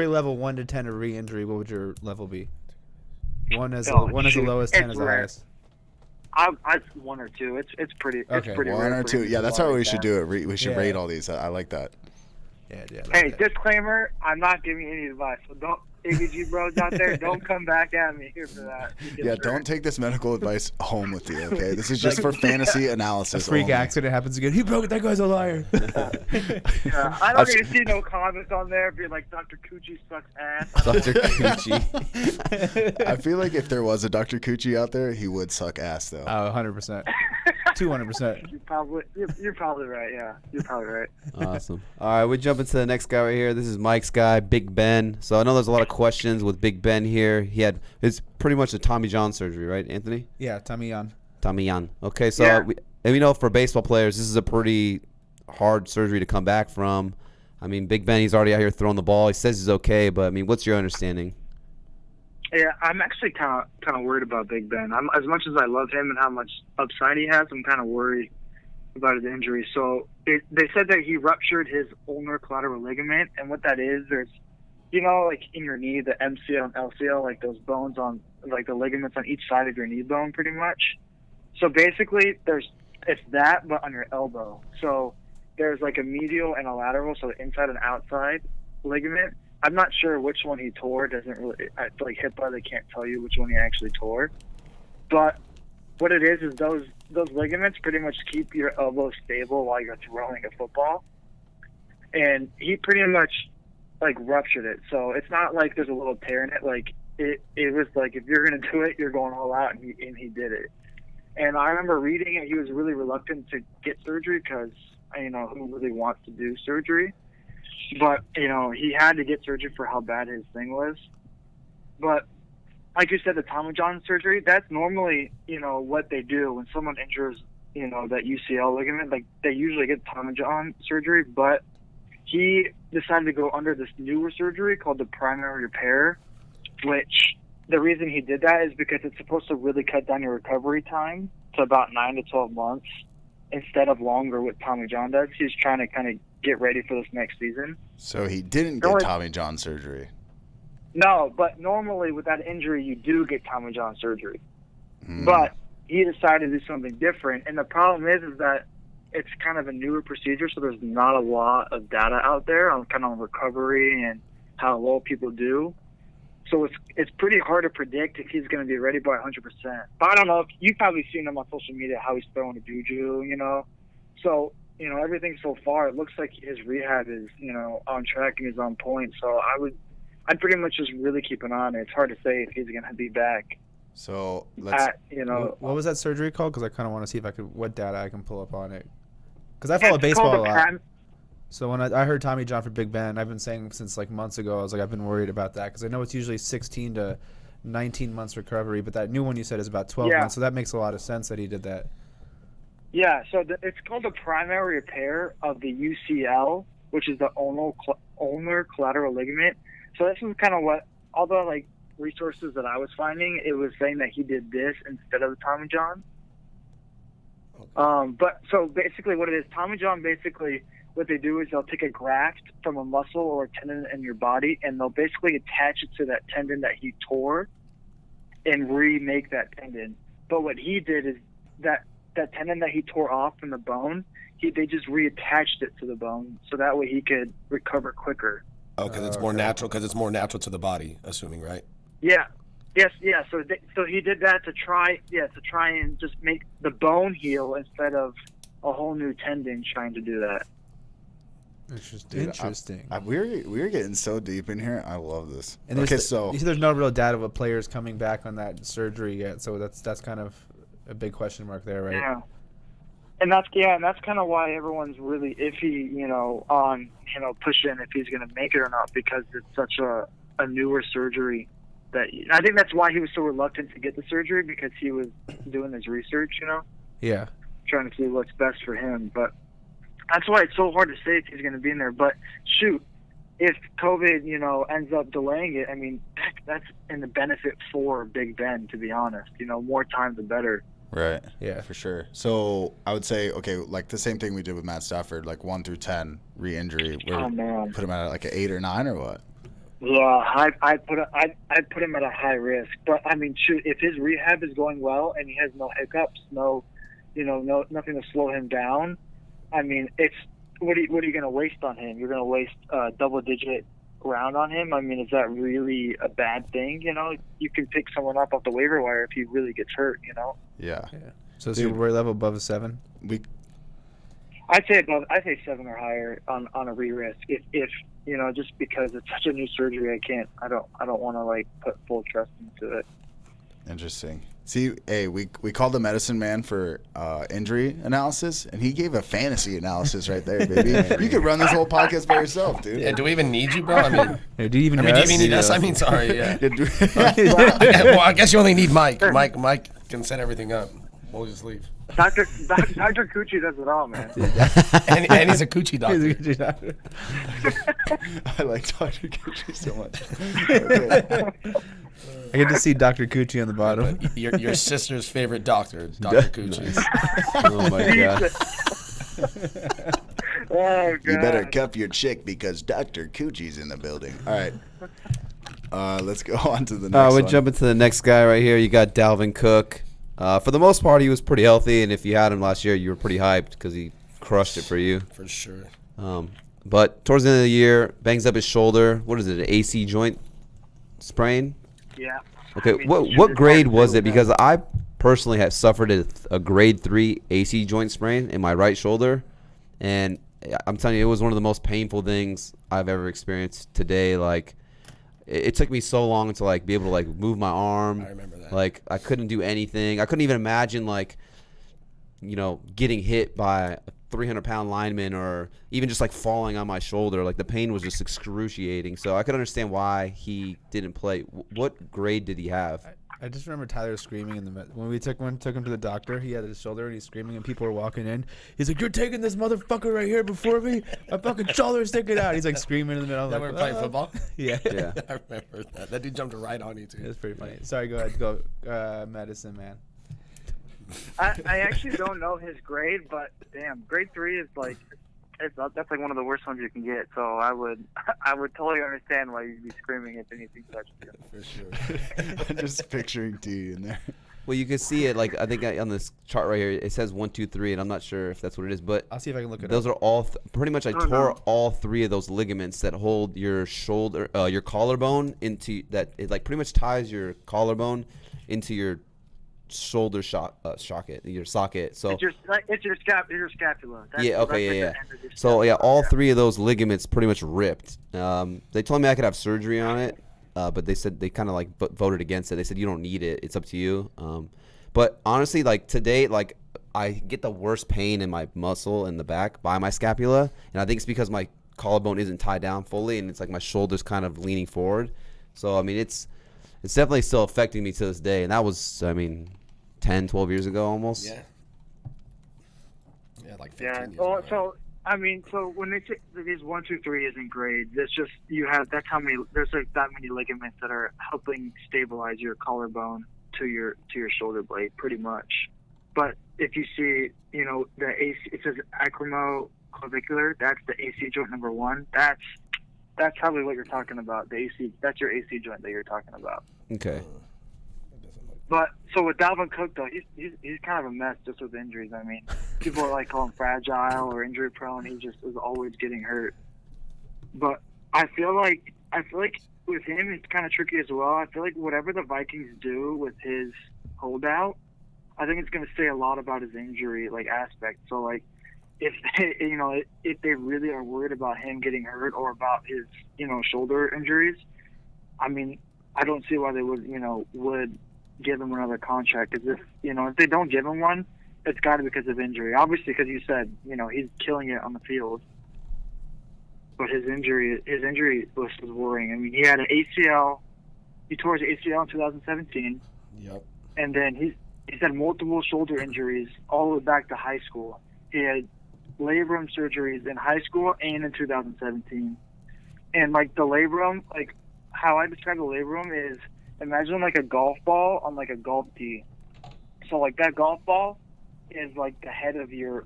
Speaker 4: level 1 to 10 of re-injury. What would your level be? One is the lowest, 10 is the highest.
Speaker 5: I 1 or 2. It's pretty.
Speaker 4: Okay.
Speaker 5: It's pretty
Speaker 1: 1
Speaker 5: rare
Speaker 1: or 2. Yeah, that's how we should do it. We should rate all these. I like that.
Speaker 4: Yeah.
Speaker 5: Hey, disclaimer: I'm not giving any advice. So don't. ABG bros out there, don't come back at me here for that.
Speaker 1: Yeah, don't take this medical advice home with you, okay? This is just for fantasy analysis.
Speaker 4: A freak accident happens again. He broke. That guy's a liar.
Speaker 5: Yeah, I don't need to see no comments on there being like Dr. Coochie sucks ass.
Speaker 3: Dr. Coochie.
Speaker 1: I feel like if there was a Dr. Coochie out there, he would suck ass though.
Speaker 4: Oh, 100%. 200%.
Speaker 5: You're probably right. Yeah, you're probably right.
Speaker 3: Awesome. All right, we jump into the next guy right here. This is Mike's guy, Big Ben. So I know there's a lot of questions with Big Ben here. It's pretty much a Tommy John surgery, right, Anthony?
Speaker 4: Yeah, Tommy John.
Speaker 3: Okay, so we know for baseball players, this is a pretty hard surgery to come back from. I mean, Big Ben, he's already out here throwing the ball. He says he's okay, but I mean, what's your understanding?
Speaker 5: Yeah, I'm actually kind of worried about Big Ben. As much as I love him and how much upside he has, I'm kind of worried about his injury. So they said that he ruptured his ulnar collateral ligament, and what that is, there's, like in your knee, the MCL and LCL, like those bones on, like the ligaments on each side of your knee bone, pretty much. So basically, it's that, but on your elbow. So there's like a medial and a lateral, so the inside and outside ligament. I'm not sure which one he tore. Doesn't really, like HIPAA, they can't tell you which one he actually tore. But what it is those ligaments pretty much keep your elbow stable while you're throwing a football. And he pretty much like ruptured it. So it's not like there's a little tear in it. Like it was like, if you're gonna do it, you're going all out, and he did it. And I remember reading it. He was really reluctant to get surgery because who really wants to do surgery. But, he had to get surgery for how bad his thing was. But, like you said, the Tommy John surgery, that's normally, what they do when someone injures, that UCL ligament. Like, they usually get Tommy John surgery, but he decided to go under this newer surgery called the primary repair, which the reason he did that is because it's supposed to really cut down your recovery time to about 9 to 12 months instead of longer what Tommy John does. He's trying to kind of get ready for this next season.
Speaker 1: So he didn't get Tommy John surgery.
Speaker 5: No, but normally with that injury, you do get Tommy John surgery. But he decided to do something different. And the problem is that it's kind of a newer procedure, so there's not a lot of data out there on kind of recovery and how well people do. So it's pretty hard to predict if he's going to be ready by 100%. But I don't know. You've probably seen him on social media, how he's throwing to JuJu, you know. So, you know, everything so far, it looks like his rehab is, you know, on track and is on point. So I'd pretty much just really keep an eye on it. It's hard to say if he's going to be back.
Speaker 1: So let's,
Speaker 5: you know,
Speaker 4: what was that surgery called? Because I kind of want to see what data I can pull up on it. Because I follow baseball a lot. So when I heard Tommy John for Big Ben, I've been saying since like months ago, I was like, I've been worried about that because I know it's usually 16 to 19 months recovery, but that new one you said is about 12 months. So that makes a lot of sense that he did that.
Speaker 5: Yeah, so it's called the primary repair of the UCL, which is the ulnar collateral ligament. So this is kind of what all the like resources that I was finding, it was saying that he did this instead of the Tommy John. But so basically what it is, Tommy John basically, what they do is they'll take a graft from a muscle or a tendon in your body, and they'll basically attach it to that tendon that he tore and remake that tendon. But what he did is that tendon that he tore off from the bone, they just reattached it to the bone, so that way he could recover quicker.
Speaker 2: Oh, because it's more natural. Because it's more natural to the body, assuming, right?
Speaker 5: Yeah. Yes. Yeah. So he did that to try and just make the bone heal instead of a whole new tendon trying to do that.
Speaker 4: Interesting.
Speaker 1: We're getting so deep in here. I love this.
Speaker 4: And
Speaker 1: okay,
Speaker 4: so you see, there's no real data of a players coming back on that surgery yet. So that's kind of a big question mark there, right?
Speaker 5: Yeah. And that's kind of why everyone's really iffy, you know, on, you know, pushing if he's going to make it or not, because it's such a newer surgery. That I think that's why he was so reluctant to get the surgery, because he was doing his research, you know.
Speaker 4: Yeah.
Speaker 5: Trying to see what's best for him, but that's why it's so hard to say if he's going to be in there. But shoot, if COVID, you know, ends up delaying it, I mean, that's in the benefit for Big Ben, to be honest. You know, more time the better.
Speaker 1: Right.
Speaker 4: Yeah,
Speaker 1: for sure. So I would say, okay, like the same thing we did with Matt Stafford, like 1 through 10 re-injury.
Speaker 5: Oh man.
Speaker 1: Put him at like an 8 or 9 or what?
Speaker 5: Yeah, I put him at a high risk. But I mean, shoot, if his rehab is going well and he has no hiccups, nothing to slow him down. I mean, it's what are you going to waste on him? You're going to waste a double-digit round on him. I mean, is that really a bad thing? You know, you can pick someone up off the waiver wire if he really gets hurt. You know.
Speaker 1: Yeah.
Speaker 4: So is your worry level above a 7?
Speaker 5: I'd say 7 or higher on a re-risk. If you know, just because it's such a new surgery, I don't want to like put full trust into it.
Speaker 1: Interesting. See, hey, we called the medicine man for injury analysis, and he gave a fantasy analysis right there, baby. You could run this whole podcast by yourself, dude.
Speaker 2: Yeah, do we even need you, bro? I mean,
Speaker 4: hey, do you even
Speaker 2: need us? I mean, sorry, yeah. Well, I guess you only need Mike. Mike can set everything up. We'll just leave.
Speaker 5: Dr. Coochie does it all, man.
Speaker 2: and he's a Coochie doctor.
Speaker 1: I like Dr. Coochie so much. Okay.
Speaker 4: I get to see Dr. Coochie on the bottom.
Speaker 2: Your sister's favorite doctor, Dr. Coochie.
Speaker 3: Oh my
Speaker 5: god. Oh god.
Speaker 1: You better cuff your chick because Dr. Coochie's in the building. All right. Let's go on to the next
Speaker 3: We'll
Speaker 1: one.
Speaker 3: jump into the next guy right here. You got Dalvin Cook. For the most part, he was pretty healthy, and if you had him last year, you were pretty hyped because he crushed it for you.
Speaker 2: For sure.
Speaker 3: But towards the end of the year, bangs up his shoulder. What is it, an AC joint sprain?
Speaker 5: Yeah.
Speaker 3: Okay,
Speaker 5: I mean,
Speaker 3: what grade was it? Because I personally have suffered a grade 3 AC joint sprain in my right shoulder, and I'm telling you, it was one of the most painful things I've ever experienced today. Like, it took me so long to like be able to like move my arm.
Speaker 2: I remember that.
Speaker 3: Like, I couldn't do anything. I couldn't even imagine like, you know, getting hit by a 300-pound lineman or even just like falling on my shoulder. Like, the pain was just excruciating. So I could understand why he didn't play. What grade did he have?
Speaker 4: I just remember Tyler screaming when we took him to the doctor. He had his shoulder and he's screaming, and people were walking in. He's like, "You're taking this motherfucker right here before me. My fucking shoulder's sticking out." He's like screaming in the middle.
Speaker 2: That
Speaker 4: Like,
Speaker 2: we're playing football.
Speaker 4: Yeah,
Speaker 3: Yeah.
Speaker 2: I remember that. That dude jumped right on you too.
Speaker 4: it's pretty funny. Sorry, go ahead, go medicine man.
Speaker 5: I actually don't know his grade, but damn, grade 3 is like that's like one of the worst ones you can get. So I would totally understand why you'd be screaming if anything touched you.
Speaker 2: For sure.
Speaker 1: I'm just picturing D in there.
Speaker 3: Well, you can see it, like, I think on this chart right here, it says 1, 2, 3, and I'm not sure if that's what it is, but
Speaker 4: I'll see if I can look it
Speaker 3: those
Speaker 4: up.
Speaker 3: are all pretty much. I
Speaker 5: Oh,
Speaker 3: tore
Speaker 5: no.
Speaker 3: all 3 of those ligaments that hold your shoulder, your collarbone into that. It like pretty much ties your collarbone into your shoulder socket, your socket. So
Speaker 5: It's your scapula. That's,
Speaker 3: yeah, okay,
Speaker 5: that's like
Speaker 3: yeah,
Speaker 5: the
Speaker 3: yeah.
Speaker 5: end of your
Speaker 3: So yeah,
Speaker 5: scapula.
Speaker 3: all 3 of those ligaments pretty much ripped. They told me I could have surgery on it, but they said they kind of like voted against it. They said you don't need it. It's up to you. But honestly, like today, like I get the worst pain in my muscle in the back by my scapula, and I think it's because my collarbone isn't tied down fully, and it's like my shoulder's kind of leaning forward. So I mean, it's definitely still affecting me to this day, and that was 10, 12 years ago almost.
Speaker 2: Yeah. Yeah, like 15
Speaker 5: Yeah.
Speaker 2: years
Speaker 5: Well,
Speaker 2: ago.
Speaker 5: so I mean, so when they say these 1, 2, 3 isn't grades, that's just that's how many. There's like that many ligaments that are helping stabilize your collarbone to your shoulder blade, pretty much. But if you see, the AC, it says acromoclavicular. That's the AC joint number 1. That's probably what you're talking about. The AC. That's your AC joint that you're talking about.
Speaker 3: Okay.
Speaker 5: But so with Dalvin Cook though, he's kind of a mess just with injuries. I mean, people are like call him fragile or injury prone. He just is always getting hurt. But I feel like with him it's kind of tricky as well. I feel like whatever the Vikings do with his holdout, I think it's going to say a lot about his injury aspect. So like if they, if they really are worried about him getting hurt or about his shoulder injuries, I mean, I don't see why they would give him another contract. Because if they don't give him one, it's got to be because of injury. Obviously, because you said he's killing it on the field, but his injury list was worrying. I mean, he had an ACL. He tore his ACL in 2017.
Speaker 2: Yep.
Speaker 5: And then he's had multiple shoulder injuries all the way back to high school. He had labrum surgeries in high school and in 2017. And like the labrum, like how I describe the labrum is, imagine like a golf ball on like a golf tee. So like that golf ball is like the head of your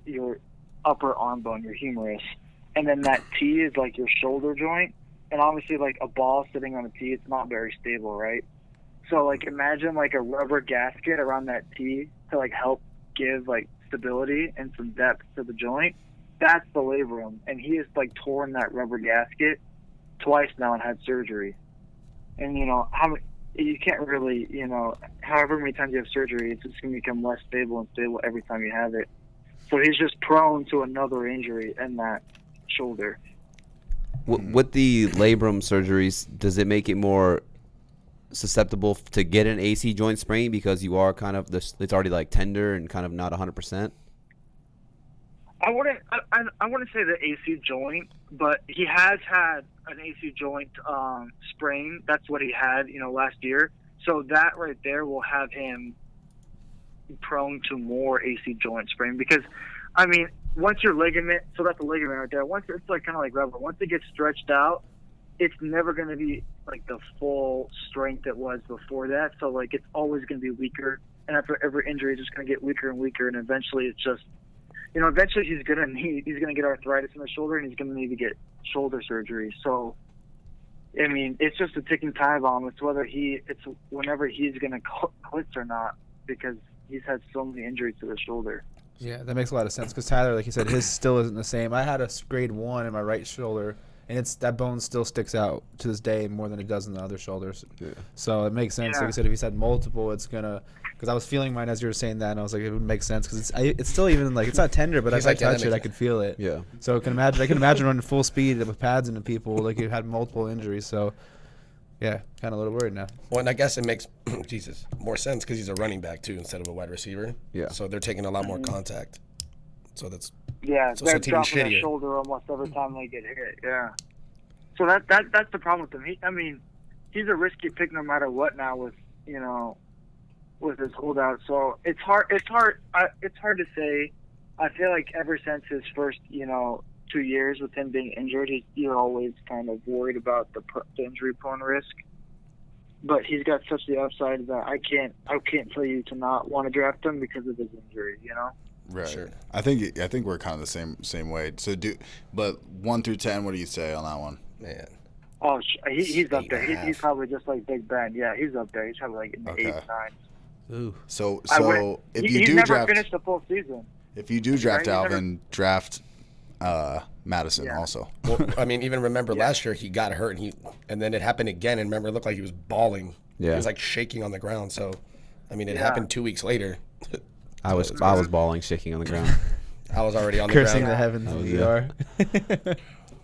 Speaker 5: upper arm bone, your humerus. And then that tee is like your shoulder joint. And obviously like a ball sitting on a tee, it's not very stable, right? So like imagine like a rubber gasket around that tee to like help give like stability and some depth to the joint. That's the labrum. And he has like torn that rubber gasket twice now and had surgery. And you can't really, however many times you have surgery, it's just going to become less stable and stable every time you have it. So he's just prone to another injury in that shoulder.
Speaker 3: With the labrum surgeries, does it make it more susceptible to get an AC joint sprain because you are kind of it's already like tender and kind of not 100%?
Speaker 5: I wouldn't say the AC joint, but he has had an AC joint sprain. That's what he had, last year. So that right there will have him prone to more AC joint sprain because, I mean, once your ligament, so that's the ligament right there. Once it's like kind of like rubber. Once it gets stretched out, it's never going to be like the full strength it was before that. So like it's always going to be weaker, and after every injury, it's just going to get weaker and weaker, and eventually it's just, eventually he's going to get arthritis in the shoulder, and he's going to need to get shoulder surgery. So, I mean, it's just a ticking time bomb. It's whenever he's going to quit or not, because he's had so many injuries to the shoulder.
Speaker 4: Yeah, that makes a lot of sense because Tyler, like you said, his still isn't the same. I had a grade 1 in my right shoulder, and that bone still sticks out to this day more than it does in the other shoulders. Yeah. So it makes sense.
Speaker 5: Yeah.
Speaker 4: Like I said, if he's had multiple, it's gonna. Because I was feeling mine as you were saying that, and I was like, it would make sense because it's still even like it's not tender, but as I touch it, I could feel it.
Speaker 3: Yeah.
Speaker 4: So I can imagine running full speed with pads into people like you had multiple injuries. So yeah, kind of a little worried now.
Speaker 2: Well, and I guess it makes more sense because he's a running back too instead of a wide receiver.
Speaker 3: Yeah.
Speaker 2: So they're taking a lot more contact. So that's
Speaker 5: they're
Speaker 2: team's
Speaker 5: dropping their
Speaker 2: shittier.
Speaker 5: shoulder almost every time they get hit. Yeah. So that's the problem with him. He's a risky pick no matter what now with with his holdout. So it's hard. It's hard to say. I feel like ever since his first, 2 years with him being injured, you're always kind of worried about the injury-prone risk. But he's got such the upside that I can't tell you to not want to draft him because of his injury.
Speaker 1: Right.
Speaker 2: Sure.
Speaker 1: I think we're kind of the same way. So but 1 through 10, what do you say on that one?
Speaker 2: Man.
Speaker 5: Oh, he's up there.
Speaker 2: 8.5.
Speaker 5: He's probably just like Big Ben. Yeah, he's up there. He's probably like in the 8, 9.
Speaker 4: Ooh.
Speaker 1: So if
Speaker 5: he's
Speaker 1: you do
Speaker 5: never
Speaker 1: draft,
Speaker 5: finished the full season.
Speaker 1: if you do draft
Speaker 5: Right, he's
Speaker 1: Dalvin, draft Madison
Speaker 5: Yeah.
Speaker 1: also.
Speaker 2: Well, I mean, even remember last year he got hurt and then it happened again. And remember, it looked like he was bawling.
Speaker 3: Yeah.
Speaker 2: He was like shaking on the ground. So, I mean, it
Speaker 5: Yeah.
Speaker 2: happened 2 weeks later.
Speaker 3: I was bawling, shaking on the ground.
Speaker 2: I was already on the
Speaker 4: Cursing the
Speaker 2: ground.
Speaker 4: heavens
Speaker 3: Oh,
Speaker 4: in
Speaker 3: yeah.
Speaker 4: VR.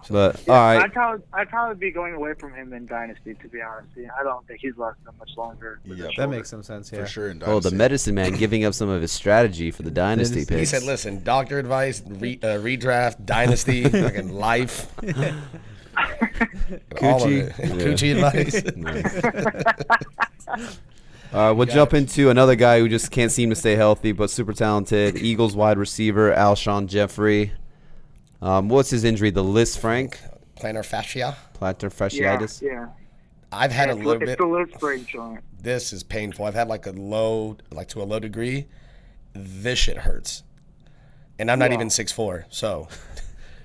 Speaker 3: But all right,
Speaker 5: I'd probably be going away from him in Dynasty, to be honest. I don't think he's left that much longer.
Speaker 1: Yeah,
Speaker 4: That makes some sense, yeah.
Speaker 1: for sure. In
Speaker 3: oh, the
Speaker 1: Dynasty.
Speaker 3: medicine man giving up some of his strategy for the dynasty
Speaker 4: Dynasty.
Speaker 3: picks.
Speaker 2: He said, listen, doctor advice, redraft, dynasty, fucking life. All of it. Coochie advice.
Speaker 3: We'll jump into another guy who just can't seem to stay healthy, but super talented. Eagles wide receiver Alshon Jeffery. What's his injury? The Lis Frank
Speaker 2: Plantar fascia.
Speaker 3: plantar fasciitis.
Speaker 5: Yeah.
Speaker 2: I've had a little bit.
Speaker 5: It's the lift break joint.
Speaker 2: This is painful. I've had to a low degree. This shit hurts. And I'm not even 6'4", so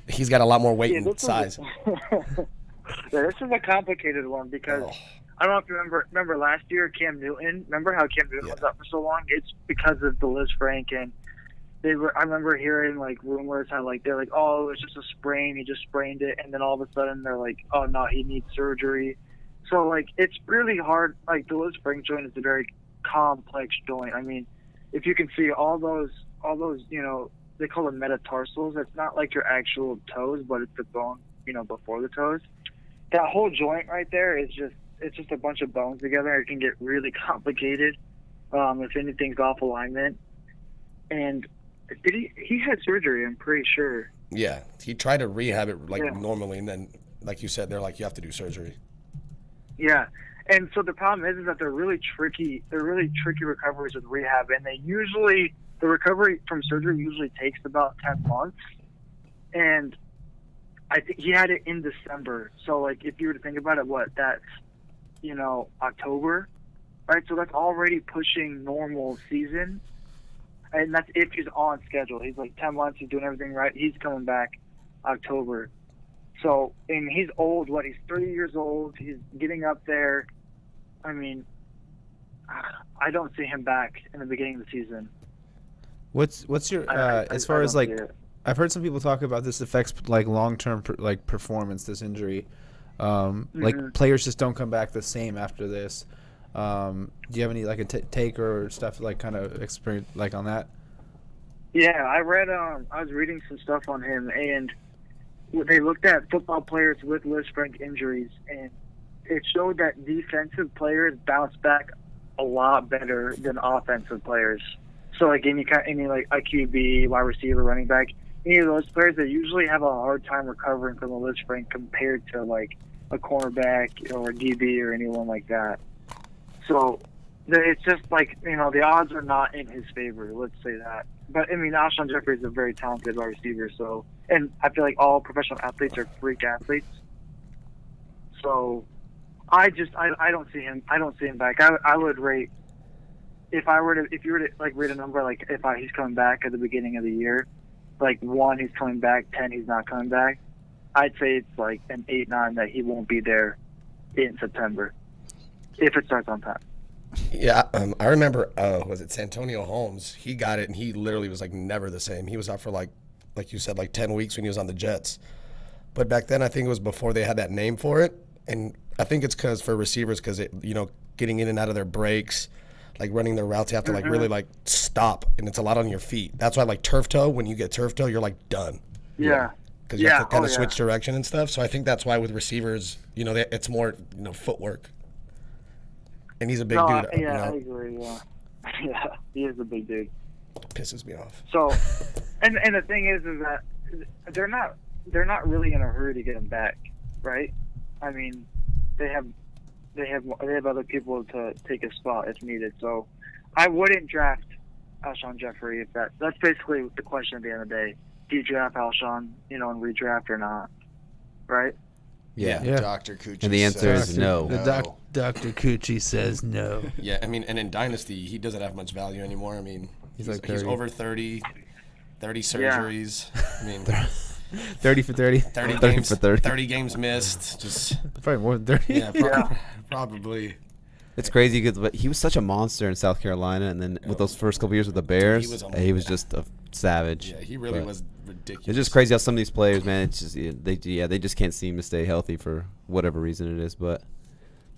Speaker 2: he's got a lot more weight and size.
Speaker 5: This is a complicated one because I don't know if you remember last year Cam Newton. Remember how Cam Newton was up for so long? It's because of the Liz Frank, and I remember hearing rumors how they're like, oh, it's just a sprain, he just sprained it, and then all of a sudden they're like, oh no, he needs surgery. So it's really hard. The Liz Frank joint is a very complex joint. I mean, if you can see all those they call them metatarsals. It's not like your actual toes, but it's the bone before the toes. That whole joint right there is just a bunch of bones together. It can get really complicated if anything's off alignment. And he had surgery, I'm pretty sure.
Speaker 2: Yeah, he tried to rehab it normally, and then, like you said, they're like, you have to do surgery.
Speaker 5: Yeah, and so the problem is that they're really tricky. They're really tricky recoveries with rehab, and the recovery from surgery usually takes about 10 months. And I think he had it in December. So if you were to think about it, that's October, right? So that's already pushing normal season. And that's if he's on schedule. He's 10 months, he's doing everything right. He's coming back October. So, and he's old, he's 30 years old. He's getting up there. I mean, I don't see him back in the beginning of the season.
Speaker 4: What's your as far as I've heard some people talk about this affects long-term performance, this injury. Players just don't come back the same after this. Do you have any a take or stuff kind of experience on that?
Speaker 5: Yeah, I read. I was reading some stuff on him, and they looked at football players with Liz Frank injuries, and it showed that defensive players bounce back a lot better than offensive players. So any QB, wide receiver, running back, any of those players, they usually have a hard time recovering from a Liz Frank compared to a cornerback or a DB or anyone like that. So it's just the odds are not in his favor. Let's say that. But I mean, Alshon Jeffery is a very talented wide receiver. So, and I feel like all professional athletes are freak athletes. So, I don't see him. I don't see him back. I would rate if you were to rate a number he's coming back at the beginning of the year, 1 he's coming back, 10 he's not coming back. I'd say it's an 8, 9 that he won't be there in September. If it starts on time.
Speaker 2: Yeah, I remember, was it Santonio Holmes? He got it, and he literally was never the same. He was out for like you said, 10 weeks when he was on the Jets. But back then, I think it was before they had that name for it. And I think it's for receivers, because getting in and out of their breaks, running their routes, you have to really stop, and it's a lot on your feet. That's why turf toe, when you get turf toe, you're
Speaker 5: Yeah.
Speaker 2: Because you have to kind of switch direction and stuff. So I think that's why with receivers, it's more footwork. And he's a big dude.
Speaker 5: Yeah, I agree. Yeah, yeah, he is a big dude.
Speaker 2: Pisses me off.
Speaker 5: So, and the thing is that they're not really in a hurry to get him back, right? I mean, they have other people to take his spot if needed. So, I wouldn't draft Alshon Jeffery if that's basically the question at the end of the day. Do you draft Alshon, and redraft or not? Right?
Speaker 2: Yeah.
Speaker 4: Yeah.
Speaker 1: Dr. Coochie
Speaker 3: And the answer is
Speaker 1: says
Speaker 3: no.
Speaker 4: Dr. Coochie says no.
Speaker 2: Yeah, I mean, and in Dynasty, he doesn't have much value anymore. I mean, he's
Speaker 4: like
Speaker 2: he's
Speaker 4: 30.
Speaker 2: over 30 surgeries. I mean,
Speaker 4: 30 for 30.
Speaker 2: 30
Speaker 3: 30
Speaker 2: games,
Speaker 3: for 30.
Speaker 2: 30 games missed. Just
Speaker 4: Probably more than 30.
Speaker 2: yeah, probably.
Speaker 3: It's crazy because he was such a monster in South Carolina, and then with those first couple years with the Bears, he was just a savage.
Speaker 2: Yeah, he really
Speaker 3: But
Speaker 2: was ridiculous.
Speaker 3: It's just crazy how some of these players, man, it's just they just can't seem to stay healthy for whatever reason it is. But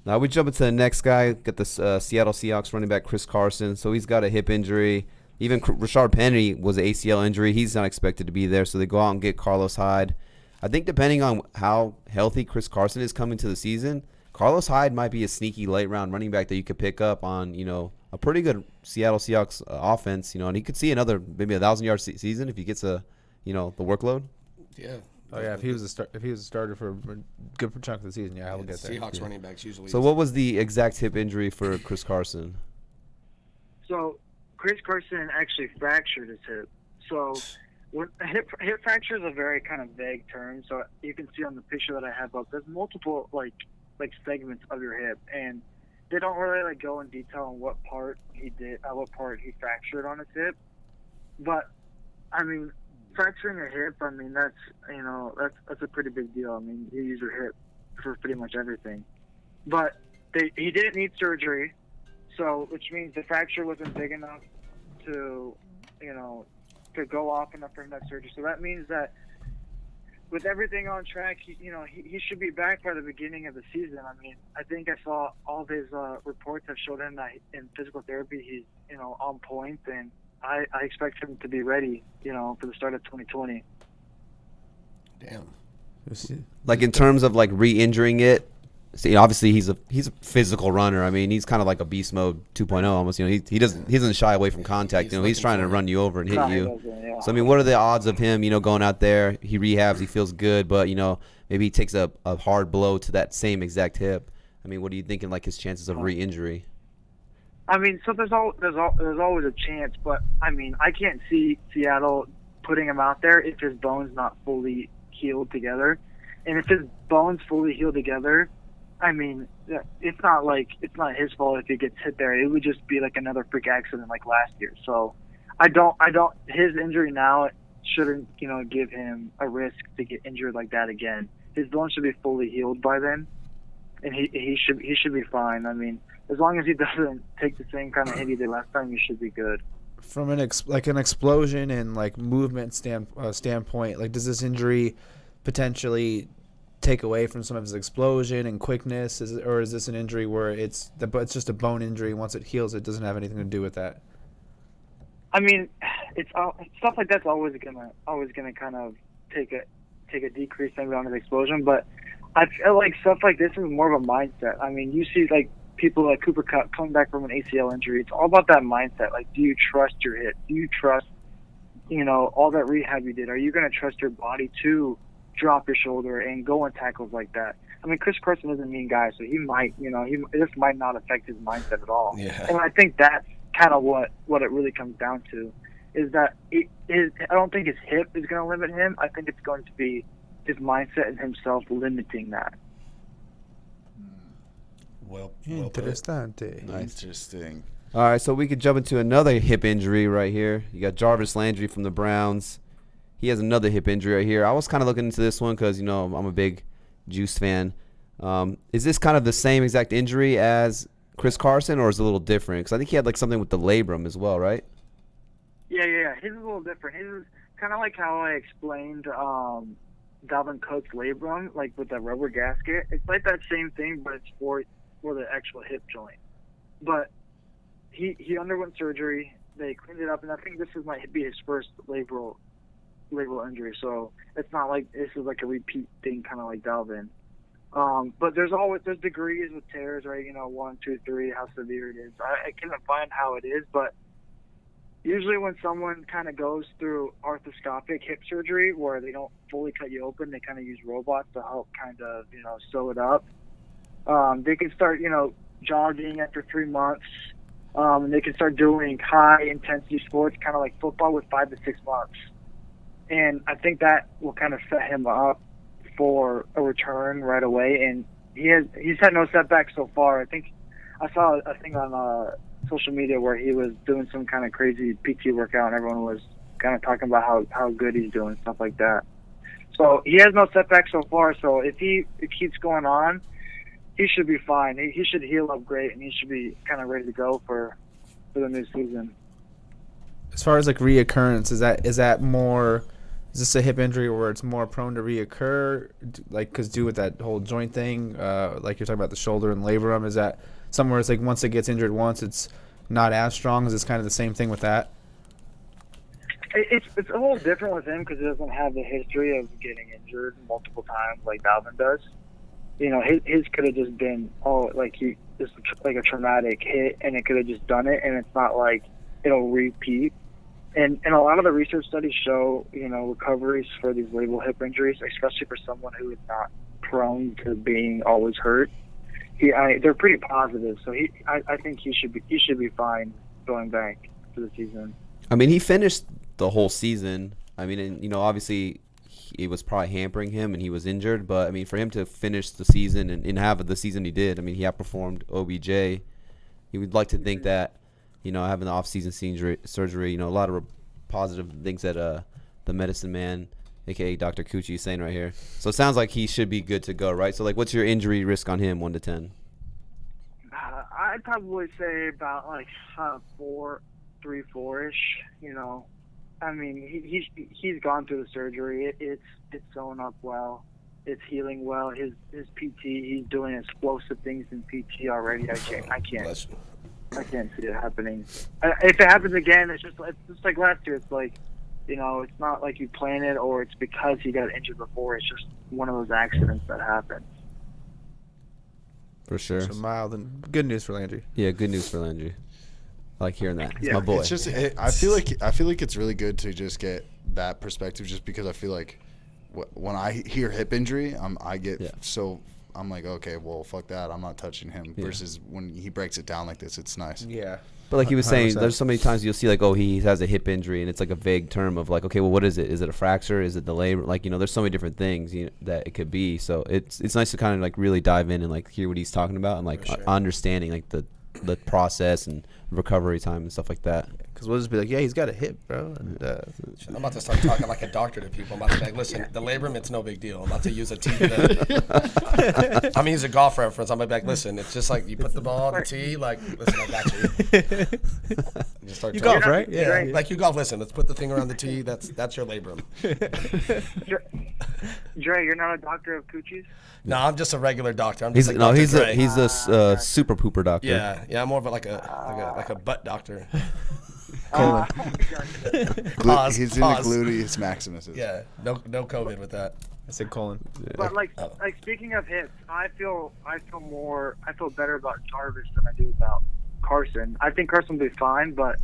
Speaker 3: now we jump into the next guy. Got the Seattle Seahawks running back Chris Carson. So he's got a hip injury. Even Rashard Penny was an ACL injury. He's not expected to be there. So they go out and get Carlos Hyde. I think depending on how healthy Chris Carson is coming to the season, Carlos Hyde might be a sneaky late round running back that you could pick up on, a pretty good Seattle Seahawks offense, and he could see another maybe 1,000-yard season if he gets the workload.
Speaker 2: Yeah.
Speaker 4: Oh yeah, if he was a starter for a good chunk of the season, I will get there.
Speaker 2: Seahawks running backs usually.
Speaker 3: So what was the exact hip injury for Chris Carson?
Speaker 5: So Chris Carson actually fractured his hip. So hip fracture is a very kind of vague term. So you can see on the picture that I have up, there's multiple like segments of your hip, and they don't really go in detail on what part he fractured on his hip. But I mean, fracturing a hip, I mean that's a pretty big deal. I mean, you use your hip for pretty much everything. But he didn't need surgery, so which means the fracture wasn't big enough to go off enough for him to have surgery. So that means that with everything on track, he should be back by the beginning of the season. I mean, I think I saw all of his reports have showed him that in physical therapy he's on point, and I expect him to be ready, for the start of 2020.
Speaker 2: Damn.
Speaker 3: Like in terms of re-injuring it, see, obviously he's a physical runner. I mean, he's kind of like a beast mode 2.0 almost. He doesn't shy away from contact. He's trying to run you over and hit you.
Speaker 5: Yeah.
Speaker 3: So I mean, what are the odds of him, going out there? He rehabs, he feels good, but maybe he takes a hard blow to that same exact hip. I mean, what are you thinking? His chances of re-injury?
Speaker 5: I mean, so there's always a chance, but I mean, I can't see Seattle putting him out there if his bone's not fully healed together. And if his bone's fully healed together, I mean, it's not his fault if he gets hit there. It would just be another freak accident like last year. So his injury now shouldn't, give him a risk to get injured like that again. His bone should be fully healed by then, and he should be fine. I mean, as long as he doesn't take the same kind of hit he did last time, he should be good.
Speaker 4: From an explosion and movement standpoint, does this injury potentially take away from some of his explosion and quickness, or is this an injury where it's just a bone injury? Once it heals, it doesn't have anything to do with that?
Speaker 5: I mean, it's stuff like that's always gonna kind of take a decrease maybe on his explosion, but I feel like stuff like this is more of a mindset. I mean, you see people like Cooper Kupp coming back from an ACL injury. It's all about that mindset. Do you trust your hip? Do you trust, all that rehab you did? Are you gonna trust your body to drop your shoulder and go on tackles like that? I mean, Chris Carson is a mean guy, so he might, this might not affect his mindset at all.
Speaker 2: Yeah.
Speaker 5: And I think that's kind of what it really comes down to, is that I don't think his hip is going to limit him. I think it's going to be his mindset and himself limiting that.
Speaker 2: Well
Speaker 4: Interessante.
Speaker 3: Nice.
Speaker 1: Interesting.
Speaker 3: All right, so we could jump into another hip injury right here. You got Jarvis Landry from the Browns. He has another hip injury right here. I was kind of looking into this one because, I'm a big Juice fan. Is this kind of the same exact injury as Chris Carson, or is it a little different? Because I think he had something with the labrum as well, right?
Speaker 5: Yeah. His is a little different. His is kind of like how I explained Dalvin Cook's labrum, with the rubber gasket. It's like that same thing, but it's for the actual hip joint. But he underwent surgery. They cleaned it up, and I think this might be his first labral injury, so it's not like this is a repeat thing, kind of like Dalvin. But there's degrees with tears, right? 1, 2, 3, how severe it is. I can't find how it is, but usually when someone kind of goes through arthroscopic hip surgery where they don't fully cut you open, they kind of use robots to help kind of, sew it up. They can start, jogging after 3 months. And they can start doing high-intensity sports, kind of like football, with 5 to 6 months. And I think that will kind of set him up for a return right away. And he's had no setbacks so far. I think I saw a thing on social media where he was doing some kind of crazy PT workout, and everyone was kind of talking about how good he's doing, stuff like that. So he has no setbacks so far. So if it keeps going on, he should be fine. He should heal up great, and he should be kind of ready to go for the new season.
Speaker 4: As far as like reoccurrence, is that more? Is this a hip injury where it's more prone to reoccur? Like, because due with that whole joint thing, like you're talking about the shoulder and labrum, is that somewhere it's like once it gets injured once, it's not as strong? Is it's kind of the same thing with that?
Speaker 5: It's a little different with him because he doesn't have the history of getting injured multiple times like Dalvin does. You know, his could have just been just like a traumatic hit, and it could have just done it, and it's not like it'll repeat. And a lot of the research studies show, you know, recoveries for these labral hip injuries, especially for someone who is not prone to being always hurt. They're pretty positive, so I think he should be fine going back to the season.
Speaker 3: I mean, he finished the whole season. I mean, and, you know, obviously it was probably hampering him and he was injured, but I mean, for him to finish the season and have the season he did, I mean, he outperformed OBJ. You would like to think that, you know, having the off-season surgery, you know, a lot of positive things that the medicine man, a.k.a. Dr. Coochie, is saying right here. So it sounds like he should be good to go, right? So, like, what's your injury risk on him, 1 to 10?
Speaker 5: I'd probably say about, like, 3, 4-ish, you know. I mean, he's gone through the surgery. It's sewn up well. It's healing well. His PT, he's doing explosive things in PT already. I can't see it happening. If it happens again, it's just like last year. It's like, you know, it's not like you planned it or it's because he got injured before. It's just one of those accidents that happens.
Speaker 3: For sure.
Speaker 4: So mild and good news for Landry.
Speaker 3: Yeah, good news for Landry. I like hearing that. He's
Speaker 5: Yeah.
Speaker 3: my boy.
Speaker 1: It's just I feel like it's really good to just get that perspective, just because I feel like when I hear hip injury, I'm like, okay, well, fuck that. I'm not touching him.
Speaker 3: Yeah.
Speaker 1: Versus when he breaks it down like this, it's nice.
Speaker 4: Yeah.
Speaker 3: But like he was saying,
Speaker 4: 100%.
Speaker 3: there's so many times you'll see like, oh, he has a hip injury, and it's like a vague term of like, okay, well, what is it? Is it a fracture? Is it the labor? Like, you know, there's so many different things that it could be. So it's nice to kind of like really dive in and like hear what he's talking about and like understanding like the process and recovery time and stuff like that.
Speaker 4: Because we'll just be like, yeah, he's got a hip, bro. And,
Speaker 2: I'm about to start talking like a doctor to people. I'm about to be like, listen, the labrum, it's no big deal. I'm about to use a tee. I'm going to use a golf reference. I'm going to be like, listen, it's just like you put the ball on the tee. Like, listen, I got you. Just start
Speaker 4: you
Speaker 2: talking.
Speaker 4: golf, right? Yeah.
Speaker 2: Like you golf. Listen, let's put the thing around the tee. That's your labrum.
Speaker 5: Dre, you're not a doctor of coochies?
Speaker 2: No, I'm just a regular doctor. I'm
Speaker 3: He's
Speaker 2: just like
Speaker 3: he's
Speaker 2: Dre.
Speaker 3: a super pooper doctor.
Speaker 2: Yeah, I'm more of like a butt doctor.
Speaker 5: Pause.
Speaker 1: He's in the gluteus maximus.
Speaker 2: Yeah, no COVID with that.
Speaker 4: I said colon.
Speaker 5: But like speaking of hips, I feel better about Jarvis than I do about Carson. I think Carson will be fine, but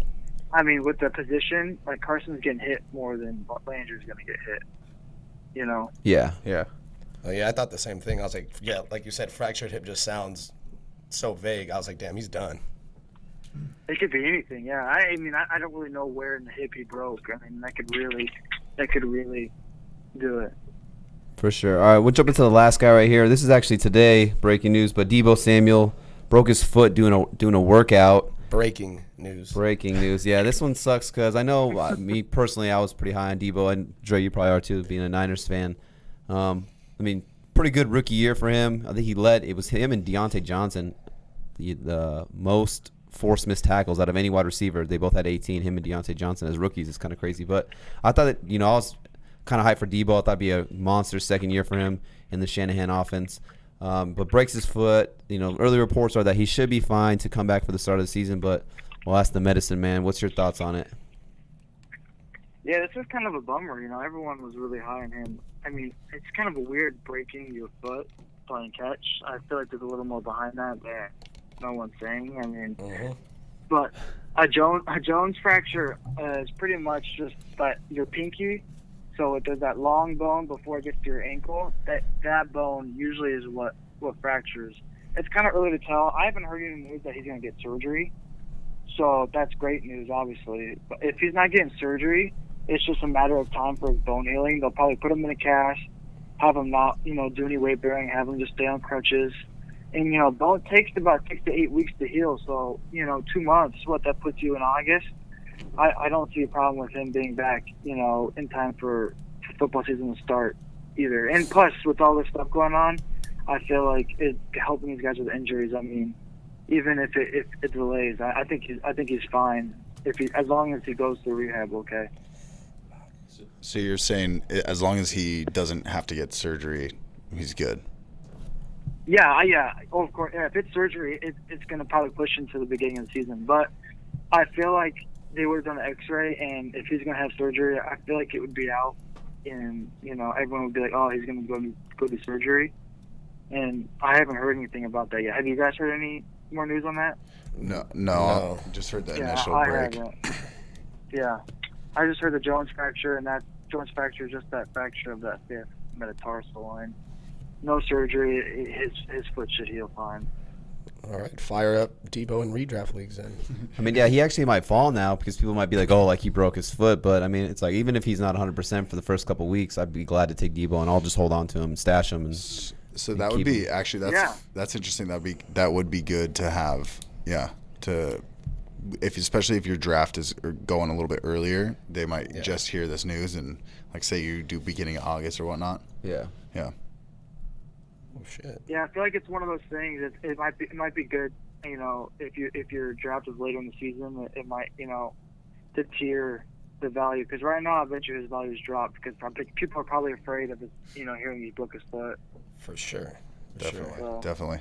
Speaker 5: I mean, with the position, like Carson's getting hit more than Landry's going to get hit. You know?
Speaker 3: Yeah.
Speaker 4: Yeah.
Speaker 2: Oh, yeah, I thought the same thing. I was like, yeah, like you said, fractured hip just sounds so vague. I was like, damn, he's done.
Speaker 5: It could be anything, yeah. I mean, I don't really know where in the hip he broke. I mean, that could really do it.
Speaker 3: For sure. All right, we'll jump into the last guy right here. This is actually today, breaking news, but Deebo Samuel broke his foot doing a workout.
Speaker 2: Breaking news.
Speaker 3: Breaking news. Yeah, this one sucks because I know me personally, I was pretty high on Deebo, and Dre, you probably are too, being a Niners fan. I mean, pretty good rookie year for him. I think it was him and Deontay Johnson, the most forced missed tackles out of any wide receiver. They both had 18. Him and Deontay Johnson as rookies. It's kind of crazy. But I thought that, you know, I was kind of hyped for Deebo. I thought it'd be a monster second year for him in the Shanahan offense. But breaks his foot. You know, early reports are that he should be fine to come back for the start of the season. But we'll ask the medicine man. What's your thoughts on it?
Speaker 5: Yeah, this is kind of a bummer. You know, everyone was really high on him. I mean, it's kind of a weird breaking your foot playing catch. I feel like there's a little more behind that no one's saying. I mean, but a Jones fracture is pretty much just that your pinky. So there's that long bone before it gets to your ankle. That bone usually is what fractures. It's kind of early to tell. I haven't heard any news that he's going to get surgery. So that's great news, obviously. But if he's not getting surgery, it's just a matter of time for his bone healing. They'll probably put him in a cast, have him not, do any weight bearing, have him just stay on crutches. And, bone takes about 6 to 8 weeks to heal. So, 2 months, that puts you in August. I don't see a problem with him being back, in time for football season to start either. And plus, with all this stuff going on, I feel like it's helping these guys with injuries. I mean, even if it delays, I think he's fine as long as he goes through rehab. Okay.
Speaker 1: So you're saying as long as he doesn't have to get surgery, he's good?
Speaker 5: Yeah. Oh, of course. Yeah, if it's surgery, it's going to probably push into the beginning of the season. But I feel like they would have done an X-ray, and if he's going to have surgery, I feel like it would be out, and everyone would be like, "Oh, he's going to go to surgery." And I haven't heard anything about that yet. Have you guys heard any more news on that?
Speaker 1: No. Just heard the initial break.
Speaker 5: Haven't. Yeah, I just heard the Jones fracture, and that Jones fracture is just that fracture of that fifth metatarsal line. No surgery. His foot should heal fine.
Speaker 2: All right, fire up Deebo in redraft leagues then.
Speaker 3: I mean, yeah, he actually might fall now because people might be like, oh, like he broke his foot. But, I mean, it's like even if he's not 100% for the first couple weeks, I'd be glad to take Deebo and I'll just hold on to him and stash him.
Speaker 1: So that would be actually that's interesting. That would be good to have. Yeah, especially if your draft is going a little bit earlier, they might just hear this news and like say you do beginning of August or whatnot.
Speaker 3: Yeah.
Speaker 2: Oh shit.
Speaker 5: Yeah, I feel like it's one of those things. It might be good. If your draft is later in the season, it might to tier the value, because right now I bet you his value's dropped because people are probably afraid of hearing he broke his foot.
Speaker 2: For sure.
Speaker 1: Definitely.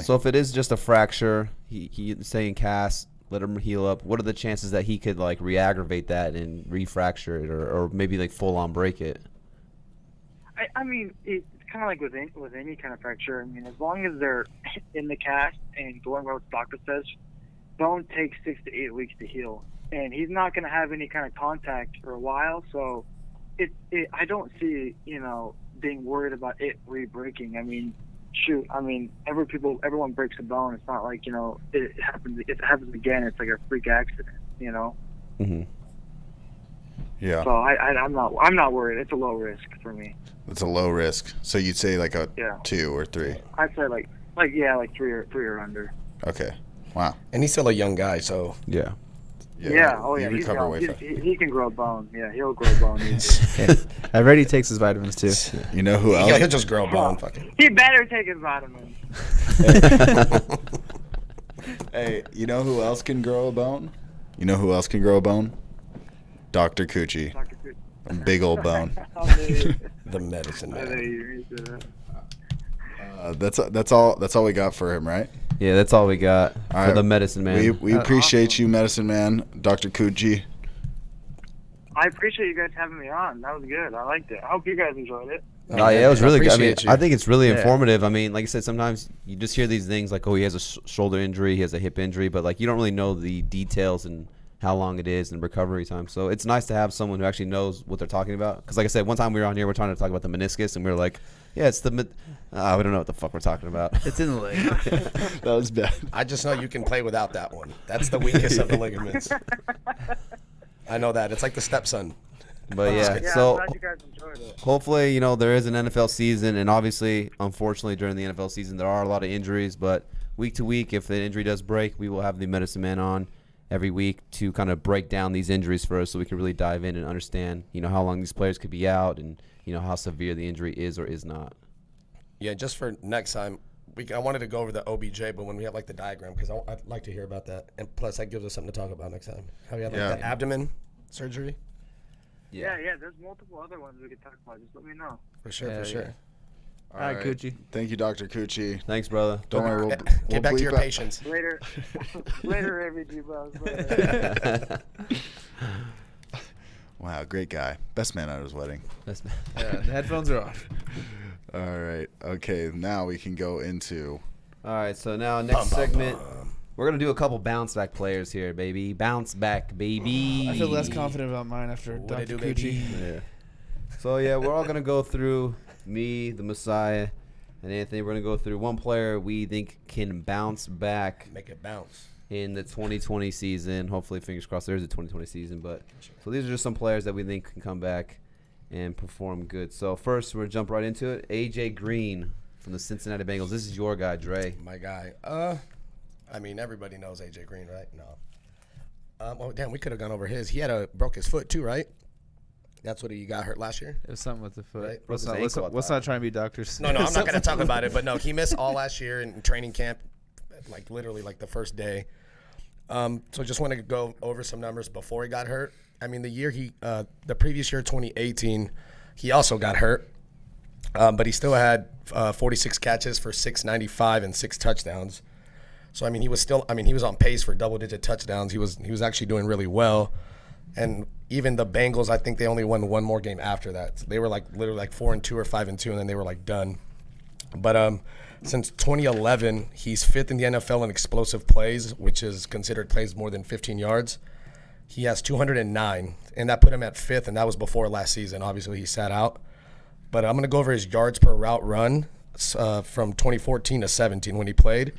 Speaker 3: So if it is just a fracture, he saying cast, let him heal up. What are the chances that he could like re-aggravate that and refracture it, or maybe like full on break it?
Speaker 5: I mean, it's kind of like with any kind of fracture. I mean, as long as they're in the cast and going where the doctor says, don't take 6 to 8 weeks to heal. And he's not going to have any kind of contact for a while, so I don't see being worried about it re-breaking. I mean, shoot. I mean, everyone breaks a bone. It's not like it happens. If it happens again, it's like a freak accident.
Speaker 3: Mm-hmm.
Speaker 1: Yeah.
Speaker 5: So I'm not worried. It's a low risk for me.
Speaker 1: It's a low risk. So you'd say like a 2 or 3.
Speaker 5: I'd say like 3 or under.
Speaker 1: Okay. Wow.
Speaker 2: And he's still a young guy, so
Speaker 3: Yeah.
Speaker 5: Yeah. Oh yeah.
Speaker 1: You recover way fast.
Speaker 5: He can grow a bone. Yeah, he'll grow a bone.
Speaker 4: I read he takes his vitamins too.
Speaker 1: You know who else?
Speaker 2: he'll just grow a bone. Fucking.
Speaker 5: He better take his vitamins.
Speaker 1: Hey, you know who else can grow a bone? You know who else can grow a bone? Dr. Coochie.
Speaker 5: Dr. Coochie.
Speaker 1: A big old bone.
Speaker 2: The medicine man.
Speaker 1: That's all we got for him, right?
Speaker 3: Yeah, that's all we got
Speaker 1: All
Speaker 3: for
Speaker 1: right.
Speaker 3: the medicine man.
Speaker 1: We appreciate you, medicine man, Dr. Coochie.
Speaker 5: I appreciate you guys having me on. That was good. I liked it. I hope you guys enjoyed it.
Speaker 3: Oh, yeah, it was really good. I mean,
Speaker 2: appreciate you.
Speaker 3: I think it's really informative. I mean, like I said, sometimes you just hear these things like, oh, he has a shoulder injury, he has a hip injury, but like you don't really know the details and how long it is and recovery time. So it's nice to have someone who actually knows what they're talking about. Because like I said, one time we were on here, we're trying to talk about the meniscus, and we were like, yeah, it's the we don't know what the fuck we're talking about.
Speaker 4: It's in the leg.
Speaker 1: That was bad.
Speaker 2: I just know you can play without that one. That's the weakest of the ligaments. I know that. It's like the stepson.
Speaker 3: But yeah,
Speaker 5: Yeah,
Speaker 3: so
Speaker 5: I'm glad you guys enjoyed it.
Speaker 3: hopefully, there is an NFL season, and obviously, unfortunately, during the NFL season, there are a lot of injuries. But week to week, if the injury does break, we will have the medicine man on every week to kind of break down these injuries for us, so we can really dive in and understand, how long these players could be out, and how severe the injury is or is not.
Speaker 2: Yeah, just for next time, I wanted to go over the OBJ, but when we have like the diagram, because I'd like to hear about that, and plus that gives us something to talk about next time. How we had like the abdomen surgery.
Speaker 5: Yeah, there's multiple other ones we could talk about. Just let me know.
Speaker 2: For sure.
Speaker 4: All right, Coochie.
Speaker 1: Thank you, Dr. Coochie.
Speaker 3: Thanks, brother.
Speaker 1: Don't worry, we'll
Speaker 2: Get back to your
Speaker 1: bleep out.
Speaker 2: patients.
Speaker 5: Later, every bros. Later.
Speaker 1: Wow, great guy. Best man at his wedding.
Speaker 4: Yeah, the headphones are off.
Speaker 1: All right. Okay, now we can go into.
Speaker 3: All right, so now next segment, we're going to do a couple bounce back players here, baby. Bounce back, baby.
Speaker 4: I feel less confident about mine after
Speaker 2: What I
Speaker 4: Dr.
Speaker 2: do, baby?
Speaker 4: Coochie.
Speaker 3: Yeah. So, yeah, we're all going to go through me, the Messiah, and Anthony. We're going to go through one player we think can bounce back.
Speaker 2: Make it bounce.
Speaker 3: in the 2020 season. Hopefully, fingers crossed, there's a 2020 season. But so these are just some players that we think can come back and perform good. So first, we're going to jump right into it. A.J. Green from the Cincinnati Bengals. This is your guy, Dre.
Speaker 2: My guy. I mean, everybody knows A.J. Green, right? No. Oh, damn, we could have gone over his. He broke his foot too, right? That's what he got hurt last year?
Speaker 4: It was something with the foot.
Speaker 2: Right.
Speaker 4: Let's not try and be doctors.
Speaker 2: No, I'm not going to talk about it. But, no, he missed all last year in training camp, like literally like the first day. So just want to go over some numbers before he got hurt. I mean, the previous year, 2018, he also got hurt. But he still had 46 catches for 695 and 6 touchdowns. So, I mean, he was on pace for double-digit touchdowns. He was actually doing really well. And even the Bengals, I think they only won one more game after that. So they were literally 4-2 or 5-2, and then they were done. But since 2011, he's 5th in the NFL in explosive plays, which is considered plays more than 15 yards. He has 209, and that put him at 5th, and that was before last season. Obviously, he sat out. But I'm going to go over his yards per route run from 2014 to 17 when he played.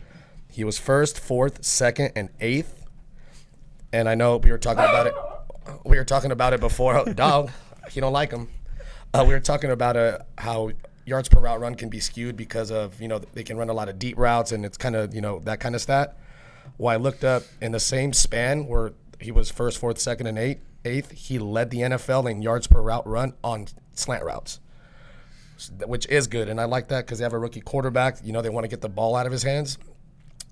Speaker 2: He was 1st, 4th, 2nd, and 8th. And I know we were talking about it. We were talking about it before. Dog, you don't like him. We were talking about how yards per route run can be skewed because of, they can run a lot of deep routes, and it's kind of, that kind of stat. Well, I looked up in the same span where he was 1st, 4th, 2nd, and 8th, he led the NFL in yards per route run on slant routes, which is good. And I like that because they have a rookie quarterback. They want to get the ball out of his hands.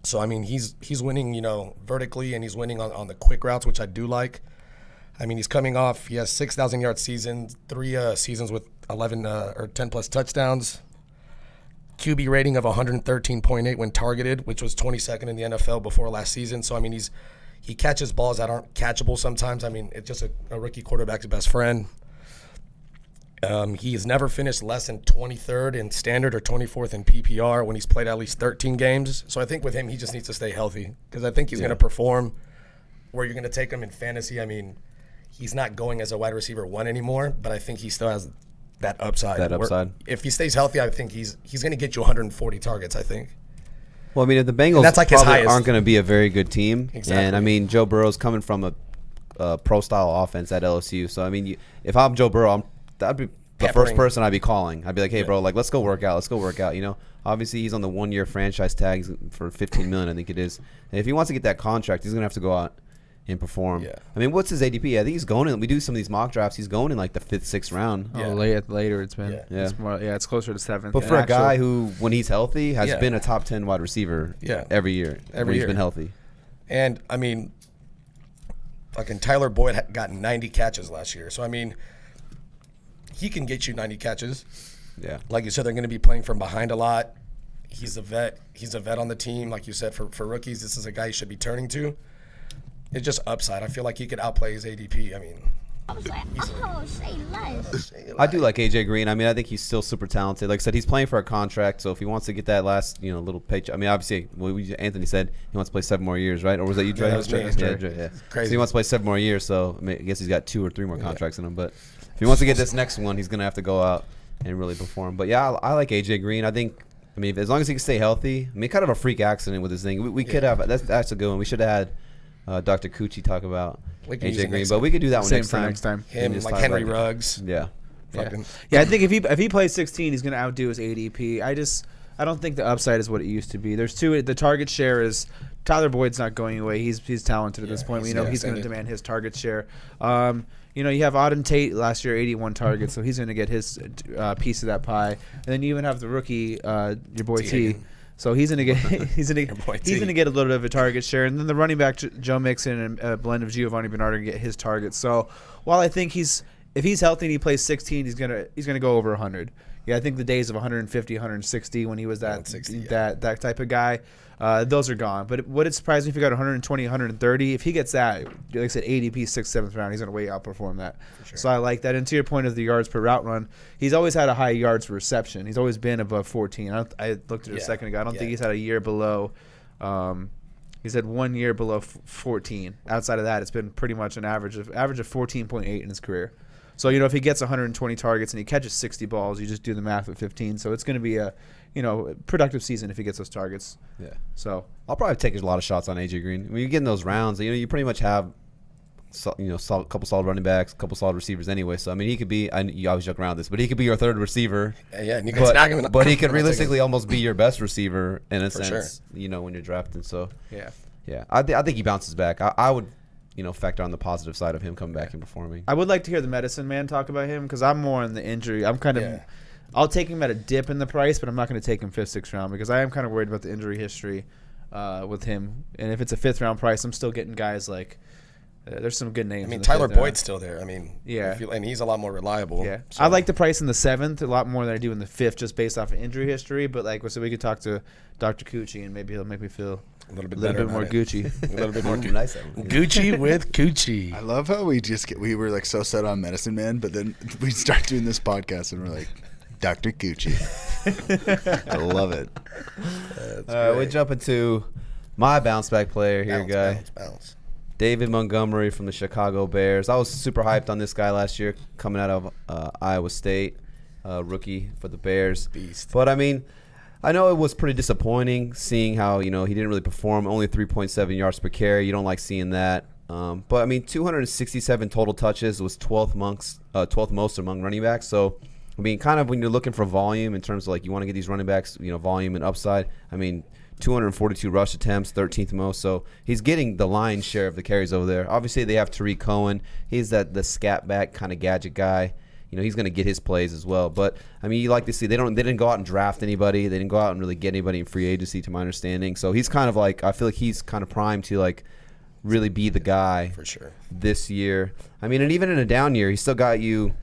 Speaker 2: So, I mean, he's winning, vertically, and he's winning on the quick routes, which I do like. I mean, he's coming off, he has 6,000-yard seasons, 3 seasons with 11 or 10-plus touchdowns, QB rating of 113.8 when targeted, which was 22nd in the NFL before last season. So, I mean, he catches balls that aren't catchable sometimes. I mean, it's just a rookie quarterback's best friend. He has never finished less than 23rd in standard or 24th in PPR when he's played at least 13 games. So I think with him, he just needs to stay healthy because I think he's going to perform where you're going to take him in fantasy. I mean, he's not going as a wide receiver 1 anymore, but I think he still has that upside. If he stays healthy, I think he's going to get you 140 targets, I think.
Speaker 3: Well, I mean, if the Bengals
Speaker 2: that's his highest.
Speaker 3: Aren't going to be a very good team.
Speaker 2: Exactly.
Speaker 3: And, I mean, Joe Burrow's coming from a pro-style offense at LSU. So, I mean, if I'm Joe Burrow, that'd be the first person I'd be calling. I'd be like, hey, bro, let's go work out. Obviously, he's on the 1-year franchise tag for $15 million, I think it is. And if he wants to get that contract, he's going to have to go out and perform. Yeah. I mean, what's his ADP? I think he's going in. We do some of these mock drafts. He's going in the 5th, 6th round.
Speaker 4: Oh, later it's been.
Speaker 3: Yeah.
Speaker 4: It's closer to 7th.
Speaker 3: But for a guy who, when he's healthy, has been a top 10 wide receiver every year. He's been healthy.
Speaker 2: And, I mean, fucking Tyler Boyd got 90 catches last year. So, I mean, he can get you 90 catches.
Speaker 3: Yeah.
Speaker 2: Like you said, they're going to be playing from behind a lot. He's a vet. He's a vet on the team. Like you said, for rookies, this is a guy you should be turning to. It's just upside. I feel like he could outplay his ADP. I mean,
Speaker 3: I do like A.J. Green. I mean, I think he's still super talented. Like I said, he's playing for a contract, so if he wants to get that last, little paycheck. I mean, obviously, Anthony said he wants to play 7 more years, right? Or was that you, Dre?
Speaker 2: Yeah, that was me.
Speaker 3: Yeah.
Speaker 2: Crazy.
Speaker 3: So he wants to play 7 more years, so I guess he's got 2 or 3 more contracts in him. But if he wants to get this next one, he's going to have to go out and really perform. But, yeah, I like A.J. Green. I think, as long as he can stay healthy, kind of a freak accident with this thing. We could have – that's a good one. We should have had – Dr. Coochie talk about A.J. Green, but we could do that one next time.
Speaker 2: Him, like Henry Ruggs.
Speaker 3: Yeah.
Speaker 4: I think if he plays 16, he's going to outdo his ADP. I don't think the upside is what it used to be. There's 2. The target share is Tyler Boyd's not going away. He's talented at this point. He's going to demand his target share. You have Auden Tate last year, 81 targets, so he's going to get his piece of that pie. And then you even have the rookie, your boy T. So he's gonna get he's gonna get a little bit of a target share, and then the running back Joe Mixon and a blend of Giovanni Bernard are gonna get his targets. So while I think if he's healthy and he plays 16, he's gonna go over 100. Yeah, I think the days of 150, 160 when he was that type of guy, those are gone. But would it surprise me if he got 120, 130? If he gets that, like I said, ADP 6th, 7th round, he's going to way outperform that. Sure. So I like that. And to your point of the yards per route run, he's always had a high yards per reception. He's always been above 14. I looked at it a second ago. I don't think he's had a year below. He's had 1 year below 14. Outside of that, it's been pretty much an average of 14.8 in his career. So, if he gets 120 targets and he catches 60 balls, you just do the math with 15. So it's going to be a, productive season if he gets those targets.
Speaker 3: Yeah.
Speaker 4: So
Speaker 3: I'll probably take a lot of shots on AJ Green. When you get in those rounds, you pretty much have, a couple solid running backs, a couple solid receivers anyway. So, I mean, he could be, you always joke around this, but he could be your third receiver.
Speaker 2: Yeah, and you can snag him.
Speaker 3: But he could realistically almost be your best receiver in a sense,
Speaker 2: sure.
Speaker 3: When you're drafting. So,
Speaker 4: yeah.
Speaker 3: I think he bounces back. I would, factor on the positive side of him coming back and performing.
Speaker 4: I would like to hear the medicine man talk about him because I'm more on the injury. I'm kind of, I'll take him at a dip in the price, but I'm not going to take him 5th, 6th round because I am kind of worried about the injury history with him. And if it's a 5th round price, I'm still getting guys like. There's some good names.
Speaker 2: I mean, Tyler Boyd's still there. I mean, and he's a lot more reliable.
Speaker 4: Yeah,
Speaker 2: so.
Speaker 4: I like the price in the 7th a lot more than I do in the 5th, just based off of injury history. But so we could talk to Dr. Coochie, and maybe he'll make me feel
Speaker 2: a little bit
Speaker 4: more Gucci.
Speaker 2: A little bit more
Speaker 3: nice.
Speaker 2: Gucci with Coochie.
Speaker 1: I love how we were like so set on medicine man, but then we start doing this podcast and we're like, Dr. Coochie. I love it.
Speaker 3: We jump into my bounce back player here,
Speaker 2: Bounce.
Speaker 3: David Montgomery from the Chicago Bears. I was super hyped on this guy last year coming out of Iowa State, rookie for the Bears.
Speaker 2: Beast.
Speaker 3: But, I mean, I know it was pretty disappointing seeing how, he didn't really perform. Only 3.7 yards per carry. You don't like seeing that. But, I mean, 267 total touches was 12th most among running backs. So, I mean, kind of when you're looking for volume in terms of, you want to get these running backs, volume and upside, I mean, 242 rush attempts, 13th most. So he's getting the lion's share of the carries over there. Obviously, they have Tariq Cohen. He's the scat back kind of gadget guy. He's going to get his plays as well. But I mean, you like to see they didn't go out and draft anybody. They didn't go out and really get anybody in free agency, to my understanding. So he's kind of I feel like he's kind of primed to really be the guy
Speaker 2: for sure
Speaker 3: this year. I mean, and even in a down year, he still got you.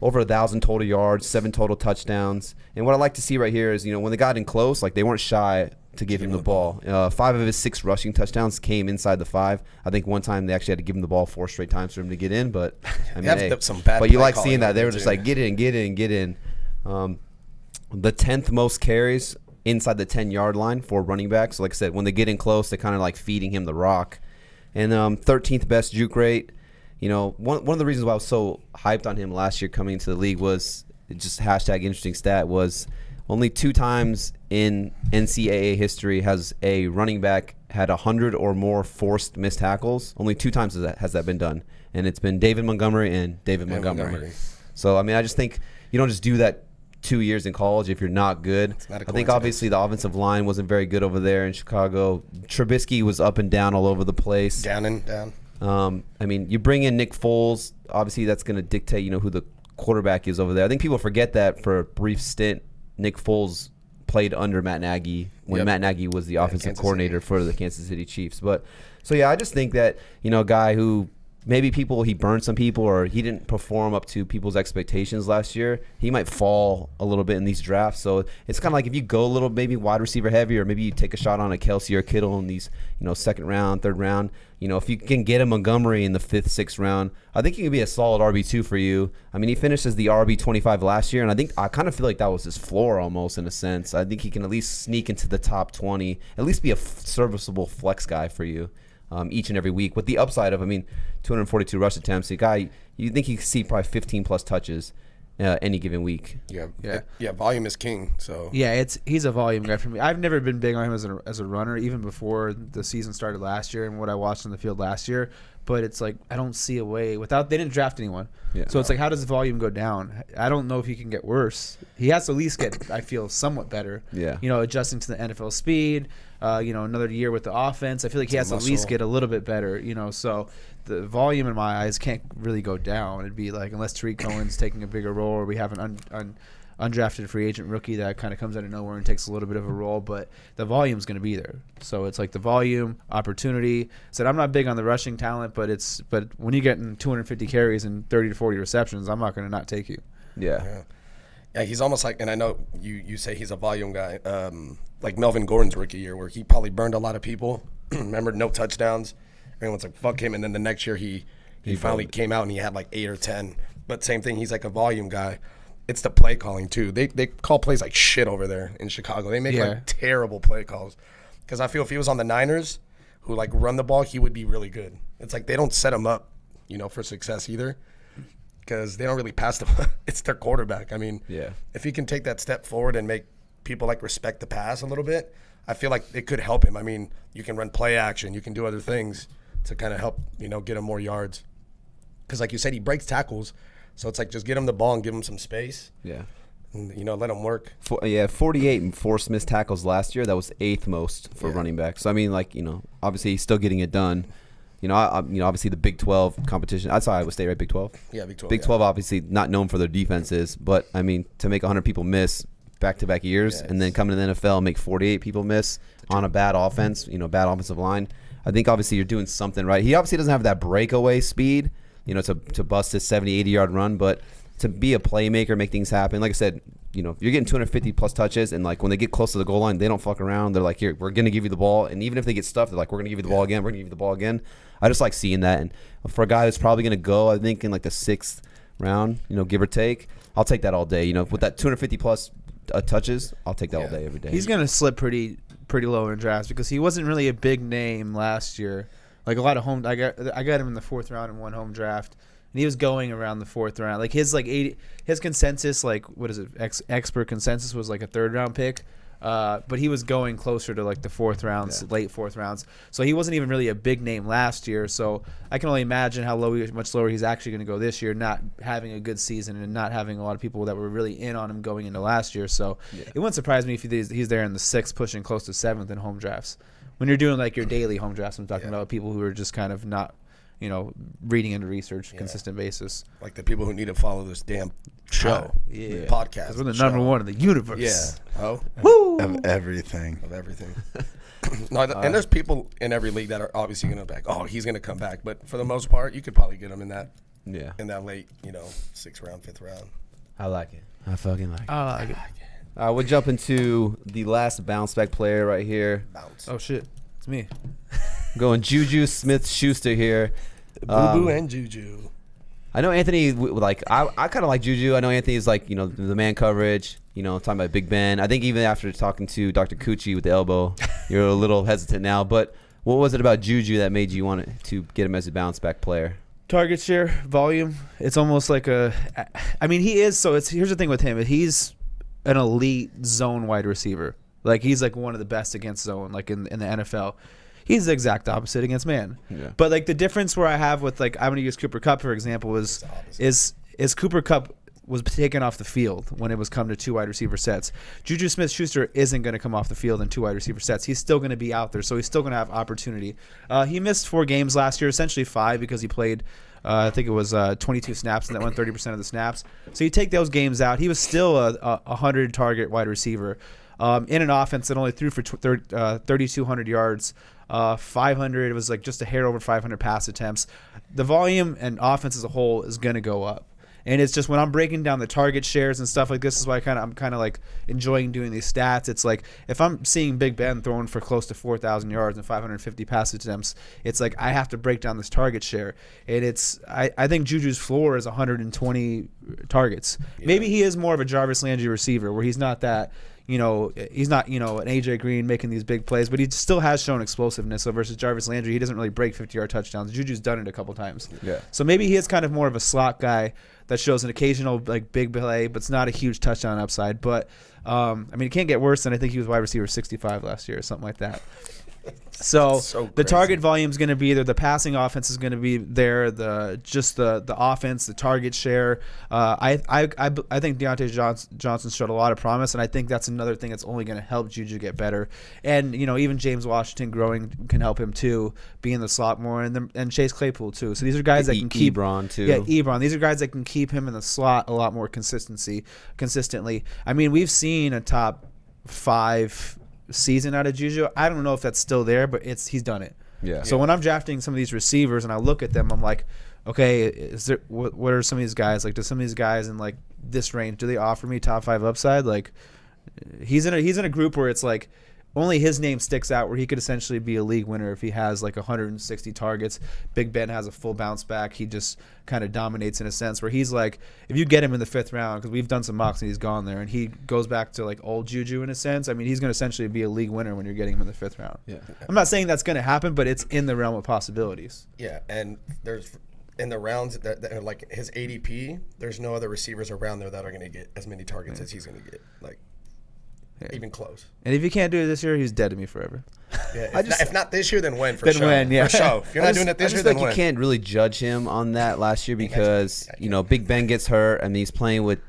Speaker 3: Over 1,000 total yards, 7 total touchdowns. And what I like to see right here is, when they got in close, they weren't shy to give him the ball. 5 of his 6 rushing touchdowns came inside the 5. I think one time they actually had to give him the ball 4 straight times for him to get in. But I mean,
Speaker 2: some bad
Speaker 3: but you like seeing that. They were just get in. The 10th most carries inside the 10-yard line for running backs. So like I said, when they get in close, they're kind of feeding him the rock. And 13th best juke rate. One of the reasons why I was so hyped on him last year coming into the league was just #interesting stat was only 2 times in NCAA history has a running back had 100 or more forced missed tackles. Only 2 times has that been done, and it's been David Montgomery and David Montgomery. So I mean, I just think you don't just do that 2 years in college if you're not good.
Speaker 2: Not
Speaker 3: I think obviously the offensive line wasn't very good over there in Chicago. Trubisky was up and down all over the place.
Speaker 2: Down.
Speaker 3: I mean, you bring in Nick Foles. Obviously, that's going to dictate, who the quarterback is over there. I think people forget that for a brief stint, Nick Foles played under Matt Nagy when Matt Nagy was the offensive coordinator for the Kansas City Chiefs. But so yeah, I just think that a guy who maybe he burned some people or he didn't perform up to people's expectations last year, he might fall a little bit in these drafts. So it's kind of if you go a little maybe wide receiver heavy or maybe you take a shot on a Kelsey or Kittle in these 2nd round, 3rd round. If you can get a Montgomery in the 5th, 6th round, I think he can be a solid RB2 for you. I mean, he finished as the RB25 last year, and I kind of feel like that was his floor almost in a sense. I think he can at least sneak into the top 20, at least be a serviceable flex guy for you each and every week with the upside of, 242 rush attempts. A guy, you think he could see probably 15-plus touches any given week.
Speaker 2: Yeah, volume is king. So
Speaker 4: yeah, he's a volume guy for me. I've never been big on him as a runner, even before the season started last year and what I watched on the field last year. But it's I don't see a way they didn't draft anyone. Yeah. So it's how does the volume go down? I don't know if he can get worse. He has to at least get, I feel, somewhat better.
Speaker 3: Yeah.
Speaker 4: Adjusting to the NFL speed. Another year with the offense. I feel like he has to at least get a little bit better. So the volume in my eyes can't really go down. It'd be unless Tariq Cohen's taking a bigger role or we have an undrafted free agent rookie that kind of comes out of nowhere and takes a little bit of a role, but the volume's going to be there. So it's the volume, opportunity. Said I'm not big on the rushing talent, but when you get in 250 carries and 30 to 40 receptions, I'm not going to not take you.
Speaker 3: Yeah.
Speaker 2: Yeah, he's almost and I know you say he's a volume guy, like Melvin Gordon's rookie year where he probably burned a lot of people. Remember, no touchdowns. Everyone's fuck him, and then the next year he finally came out and he had 8 or 10. But same thing, he's a volume guy. It's the play calling too. They call plays like shit over there in Chicago. They make terrible play calls. Because I feel if he was on the Niners, who run the ball, he would be really good. It's they don't set him up, for success either. because they don't really pass the it's their quarterback. I mean,
Speaker 3: Yeah.
Speaker 2: if he can take that step forward and make people like respect the pass a little bit, I feel like it could help him. I mean, you can run play action, you can do other things to kind of help, get him more yards. Because like you said, he breaks tackles, so it's like just get him the ball and give him some space.
Speaker 3: Yeah.
Speaker 2: And, let him work.
Speaker 3: 48 and forced missed tackles last year. That was 8th most for running back. So I mean, like, obviously he's still getting it done. Obviously the Big 12 competition. I saw Iowa State, right? Big 12.
Speaker 2: Yeah, Big 12.
Speaker 3: Big 12 obviously not known for their defenses, but I mean, to make 100 people miss back-to-back years and then come to the NFL and make 48 people miss on a bad offense, bad offensive line. I think obviously you're doing something right. He obviously doesn't have that breakaway speed, to bust his 70, 80-yard run, but to be a playmaker, make things happen. Like I said, you're getting 250 plus touches, and like when they get close to the goal line, they don't fuck around. They're like, here, we're gonna give you the ball, and even if they get stuffed, they're like, we're gonna give you the ball again. We're gonna give you the ball again. I just like seeing that, and for a guy who's probably gonna go, I think in like the 6th round, give or take, I'll take that all day. With that 250 plus touches, I'll take that all day, every day.
Speaker 4: He's gonna slip pretty low in drafts because he wasn't really a big name last year. Like a lot of I got him in the 4th round in one home draft. And he was going around the 4th round. Like his consensus, like what is it? Expert consensus was like a 3rd round pick. But he was going closer to like the 4th rounds, late 4th rounds. So he wasn't even really a big name last year. So I can only imagine how much lower he's actually going to go this year, not having a good season and not having a lot of people that were really in on him going into last year. So it wouldn't surprise me if he's there in the 6th, pushing close to 7th in home drafts. When you're doing like your daily home drafts, I'm talking about people who are just kind of not, reading into research consistent basis.
Speaker 2: Like the people who need to follow this damn show, podcast.
Speaker 4: We're the number one in the universe.
Speaker 2: Yeah. Oh,
Speaker 4: woo!
Speaker 1: Of everything.
Speaker 2: No, and there's people in every league that are obviously going to back. Oh, he's going to come back. But for the most part, you could probably get him in that late, 6th round, 5th round.
Speaker 3: I like it. I fucking like it.
Speaker 4: I like it.
Speaker 3: We'll jump into the last bounce back player right here.
Speaker 2: Bounce.
Speaker 4: Oh shit, it's me.
Speaker 3: Going JuJu Smith-Schuster here.
Speaker 2: Boo Boo and JuJu.
Speaker 3: I know Anthony, I kind of like JuJu. I know Anthony's like, the man coverage, talking about Big Ben. I think even after talking to Dr. Coochie with the elbow, you're a little hesitant now. But what was it about JuJu that made you want to get him as a bounce back player?
Speaker 4: Target share, volume. It's almost like he is. So here's the thing with him. He's an elite zone wide receiver. Like he's like one of the best against zone, like in the NFL. He's the exact opposite against man. Yeah. But like the difference where I have with like I'm going to use Cooper Kupp for example is Cooper Kupp was taken off the field when it was come to 2 wide receiver sets. JuJu Smith-Schuster isn't going to come off the field in 2 wide receiver sets. He's still going to be out there, so he's still going to have opportunity. He missed 4 games last year, essentially 5 because he played I think it was 22 snaps and that went 30% of the snaps. So you take those games out, he was still a 100 target wide receiver in an offense that only threw for 3,200 yards. 500, it was like just a hair over 500 pass attempts. The volume and offense as a whole is going to go up. And it's just when I'm breaking down the target shares and stuff like this is why I'm kind of like enjoying doing these stats. It's like if I'm seeing Big Ben throwing for close to 4,000 yards and 550 pass attempts, it's like I have to break down this target share. And I think JuJu's floor is 120 targets. Yeah. Maybe he is more of a Jarvis Landry receiver where he's not that. He's not, an AJ Green making these big plays, but he still has shown explosiveness. So versus Jarvis Landry, he doesn't really break 50-yard touchdowns. JuJu's done it a couple times. Yeah. So maybe he is kind of more of a slot guy that shows an occasional like big play, but it's not a huge touchdown upside. But it can't get worse than I think he was wide receiver 65 last year or something like that. So the target volume is going to be there. The passing offense is going to be there. The offense, the target share. I think Deontay Johnson showed a lot of promise, and I think that's another thing that's only going to help JuJu get better. And even James Washington growing can help him too, be in the slot more, and Chase Claypool too. So these are guys that can keep
Speaker 3: Ebron too.
Speaker 4: Yeah, Ebron. These are guys that can keep him in the slot a lot more consistently. I mean, we've seen a top 5 season out of JuJu. I don't know if that's still there, but he's done it. Yeah. So when I'm drafting some of these receivers and I look at them, I'm like, okay, what are some of these guys like? Do some of these guys in like this range, do they offer me top 5 upside? Like he's in a group where it's like only his name sticks out, where he could essentially be a league winner if he has like 160 targets. Big Ben has a full bounce back. He just kind of dominates in a sense where he's like, if you get him in the 5th round, because we've done some mocks and he's gone there, and he goes back to like old JuJu in a sense. I mean, he's going to essentially be a league winner when you're getting him in the 5th round. Yeah. I'm not saying that's going to happen, but it's in the realm of possibilities.
Speaker 2: Yeah, and there's in the rounds that are like his ADP, there's no other receivers around there that are going to get as many targets as he's going to get. Like, even close.
Speaker 4: And if you can't do it this year, he's dead to me forever.
Speaker 2: Yeah, if not this year, then when for
Speaker 4: Then
Speaker 2: sure.
Speaker 4: when, yeah.
Speaker 2: For sure. If you're not doing it this year, then when.
Speaker 3: You can't really judge him on that last year because Big Ben gets hurt and he's playing with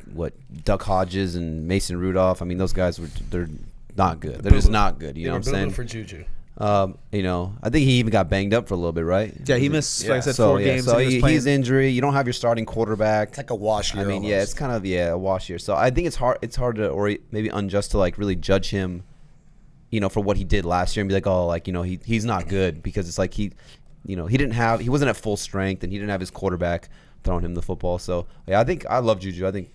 Speaker 3: Duck Hodges and Mason Rudolph. I mean, those guys they're not good. They're just not good. You know what I'm saying?
Speaker 2: For JuJu.
Speaker 3: I think he even got banged up for a little bit, right?
Speaker 4: Yeah, he missed, like I said, 4 games.
Speaker 3: So
Speaker 4: and
Speaker 3: he's injury. You don't have your starting quarterback.
Speaker 2: It's like a wash year.
Speaker 3: I mean,
Speaker 2: almost.
Speaker 3: yeah, it's kind of a wash year. So I think it's hard to, or maybe unjust to like really judge him, for what he did last year and be like, he's not good because it's like he wasn't at full strength and he didn't have his quarterback throwing him the football. So yeah, I think I love JuJu. I think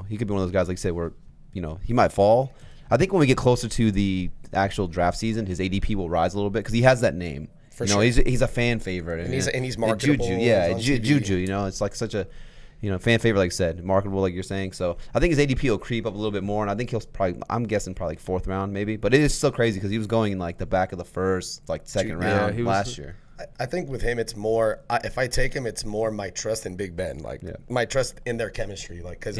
Speaker 3: he could be one of those guys like you said where he might fall. I think when we get closer to the actual draft season, his ADP will rise a little bit because he has that name.
Speaker 2: For sure.
Speaker 3: He's a fan favorite,
Speaker 2: and he's marketable.
Speaker 3: JuJu, yeah,
Speaker 2: on TV.
Speaker 3: JuJu. It's like such a fan favorite, like I said, marketable, like you're saying. So I think his ADP will creep up a little bit more, and I think I'm guessing probably like 4th round maybe. But it is still crazy because he was going in like the back of the first, like second round last year.
Speaker 2: I think with him, it's more. If I take him, it's more my trust in Big Ben, my trust in their chemistry, like because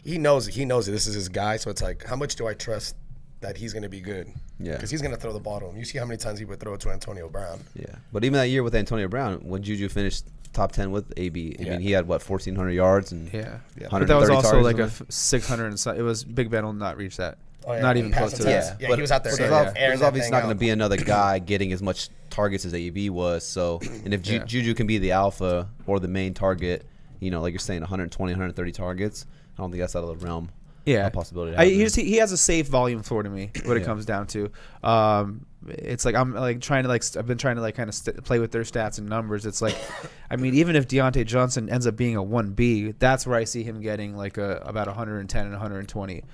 Speaker 2: he knows this is his guy. So it's like, how much do I trust that he's going to be good?
Speaker 3: Yeah,
Speaker 2: because he's going to throw the ball to him. You see how many times he would throw it to Antonio Brown.
Speaker 3: Yeah, but even that year with Antonio Brown, when JuJu finished top 10 with AB, I mean, he had 1,400 yards and 130
Speaker 4: but that was also like a 600 and something. It was Big Ben will not reach that. Not even close to that.
Speaker 2: Yeah, he was out there.
Speaker 3: There's obviously not going to be another guy getting as much targets as AB was. So, and if JuJu can be the alpha or the main target, like you're saying, 120, 130 targets, I don't think that's out of the realm.
Speaker 4: Yeah,
Speaker 3: a possibility.
Speaker 4: He has a safe volume floor to me. What it comes down to, it's like I'm like trying to I've been trying to kind of play with their stats and numbers. It's like, I mean, even if Deontay Johnson ends up being a 1B, that's where I see him getting like about 110 and 120.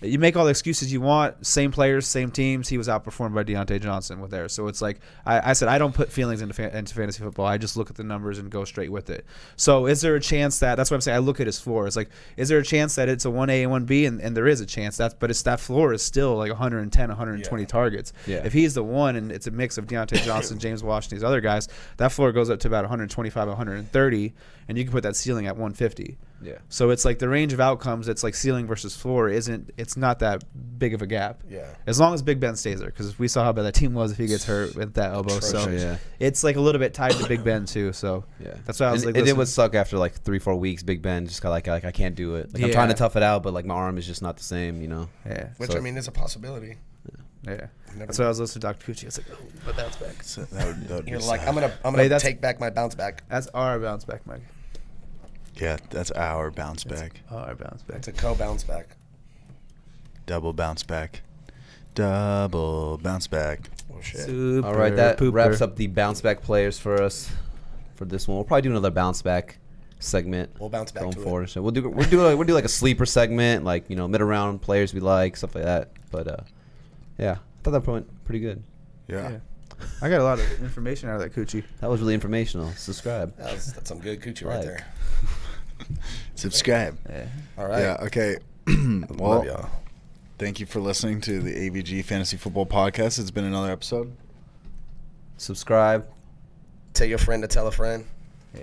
Speaker 4: You make all the excuses you want. Same players, same teams. He was outperformed by Deontay Johnson with there. So it's like I said, I don't put feelings into fantasy football. I just look at the numbers and go straight with it. So is there a chance that's what I'm saying? I look at his floor. It's like, is there a chance that it's a 1A and 1B? And there is a chance. But that floor is still like 110, 120 targets. Yeah. If he's the one and it's a mix of Deontay Johnson, James Washington, these other guys, that floor goes up to about 125, 130, and you can put that ceiling at 150. Yeah. So it's like the range of outcomes. It's like ceiling versus floor. It's not that big of a gap. Yeah. As long as Big Ben stays there, because we saw how bad that team was if he gets hurt with that elbow. So it's like a little bit tied to Big Ben too. So that's why I was like.
Speaker 3: And it would suck after like 3-4 weeks. Big Ben just got like I can't do it. Like I'm trying to tough it out, but like my arm is just not the same.
Speaker 4: Yeah.
Speaker 2: Which I mean is a possibility.
Speaker 4: Yeah. That's why I was listening to Dr. Coochie. I was like, oh, but bounce back.
Speaker 1: So that would
Speaker 2: You're like, I'm gonna take back my bounce back.
Speaker 4: That's our bounce back, Mike.
Speaker 1: Yeah, that's our bounce back.
Speaker 4: Our bounce back.
Speaker 2: It's a co-bounce back.
Speaker 1: Double bounce back. Double bounce back.
Speaker 2: Oh shit!
Speaker 4: Super
Speaker 3: all right, that
Speaker 4: pooper.
Speaker 3: wraps up the bounce back players for us for this one. We'll probably do another bounce back segment.
Speaker 2: We'll bounce back
Speaker 3: going
Speaker 2: to
Speaker 3: forward.
Speaker 2: it.
Speaker 3: So we'll do like a sleeper segment, like mid round players we like, stuff like that. But yeah, I thought that went pretty good.
Speaker 1: Yeah.
Speaker 4: I got a lot of information out of that Coochie.
Speaker 3: That was really informational. Subscribe.
Speaker 2: That's some good Coochie right there.
Speaker 1: Subscribe.
Speaker 4: Yeah.
Speaker 2: All right.
Speaker 1: Yeah. Okay.
Speaker 2: Love y'all.
Speaker 1: Thank you for listening to the AVG Fantasy Football Podcast. It's been another episode.
Speaker 3: Subscribe.
Speaker 2: Tell your friend to tell a friend.
Speaker 3: Yeah.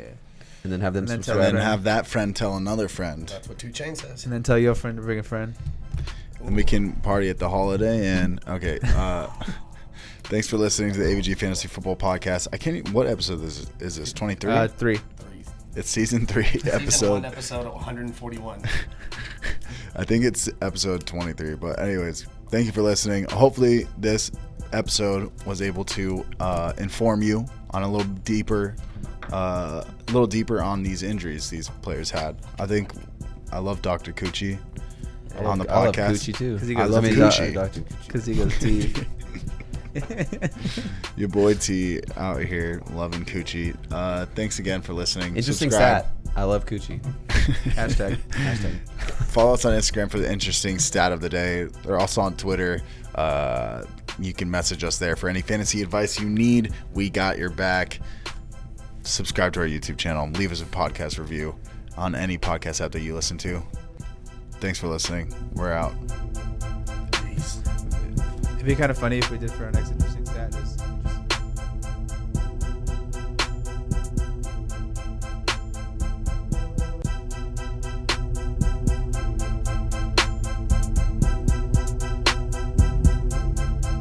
Speaker 3: And then have them subscribe.
Speaker 1: And then have that friend tell another friend.
Speaker 2: That's what 2 Chainz says.
Speaker 4: And then tell your friend to bring a friend.
Speaker 1: And we can party at the holiday. And okay. Thanks for listening to the AVG Fantasy Football Podcast. I can't. What episode is this? 23.
Speaker 4: 3.
Speaker 1: It's season 3 episode.
Speaker 2: Season 1, episode 141.
Speaker 1: I think it's episode 23. But anyways, thank you for listening. Hopefully this episode was able to inform you on a little deeper on these injuries these players had. I love Dr. Coochie on the podcast.
Speaker 3: I love Coochie too.
Speaker 1: I love Coochie.
Speaker 4: Because he goes T.
Speaker 1: Your boy T out here loving Coochie. Thanks again for listening.
Speaker 3: Interesting
Speaker 1: Subscribe.
Speaker 3: stat. I love Coochie.
Speaker 4: Hashtag.
Speaker 1: Follow us on Instagram for the interesting stat of the day. They're also on Twitter. You can message us there for any fantasy advice you need. We got your back. Subscribe to our YouTube channel. Leave us a podcast review on any podcast app that you listen to. Thanks for listening. We're out.
Speaker 4: It'd be kind of funny if we did for our next episode.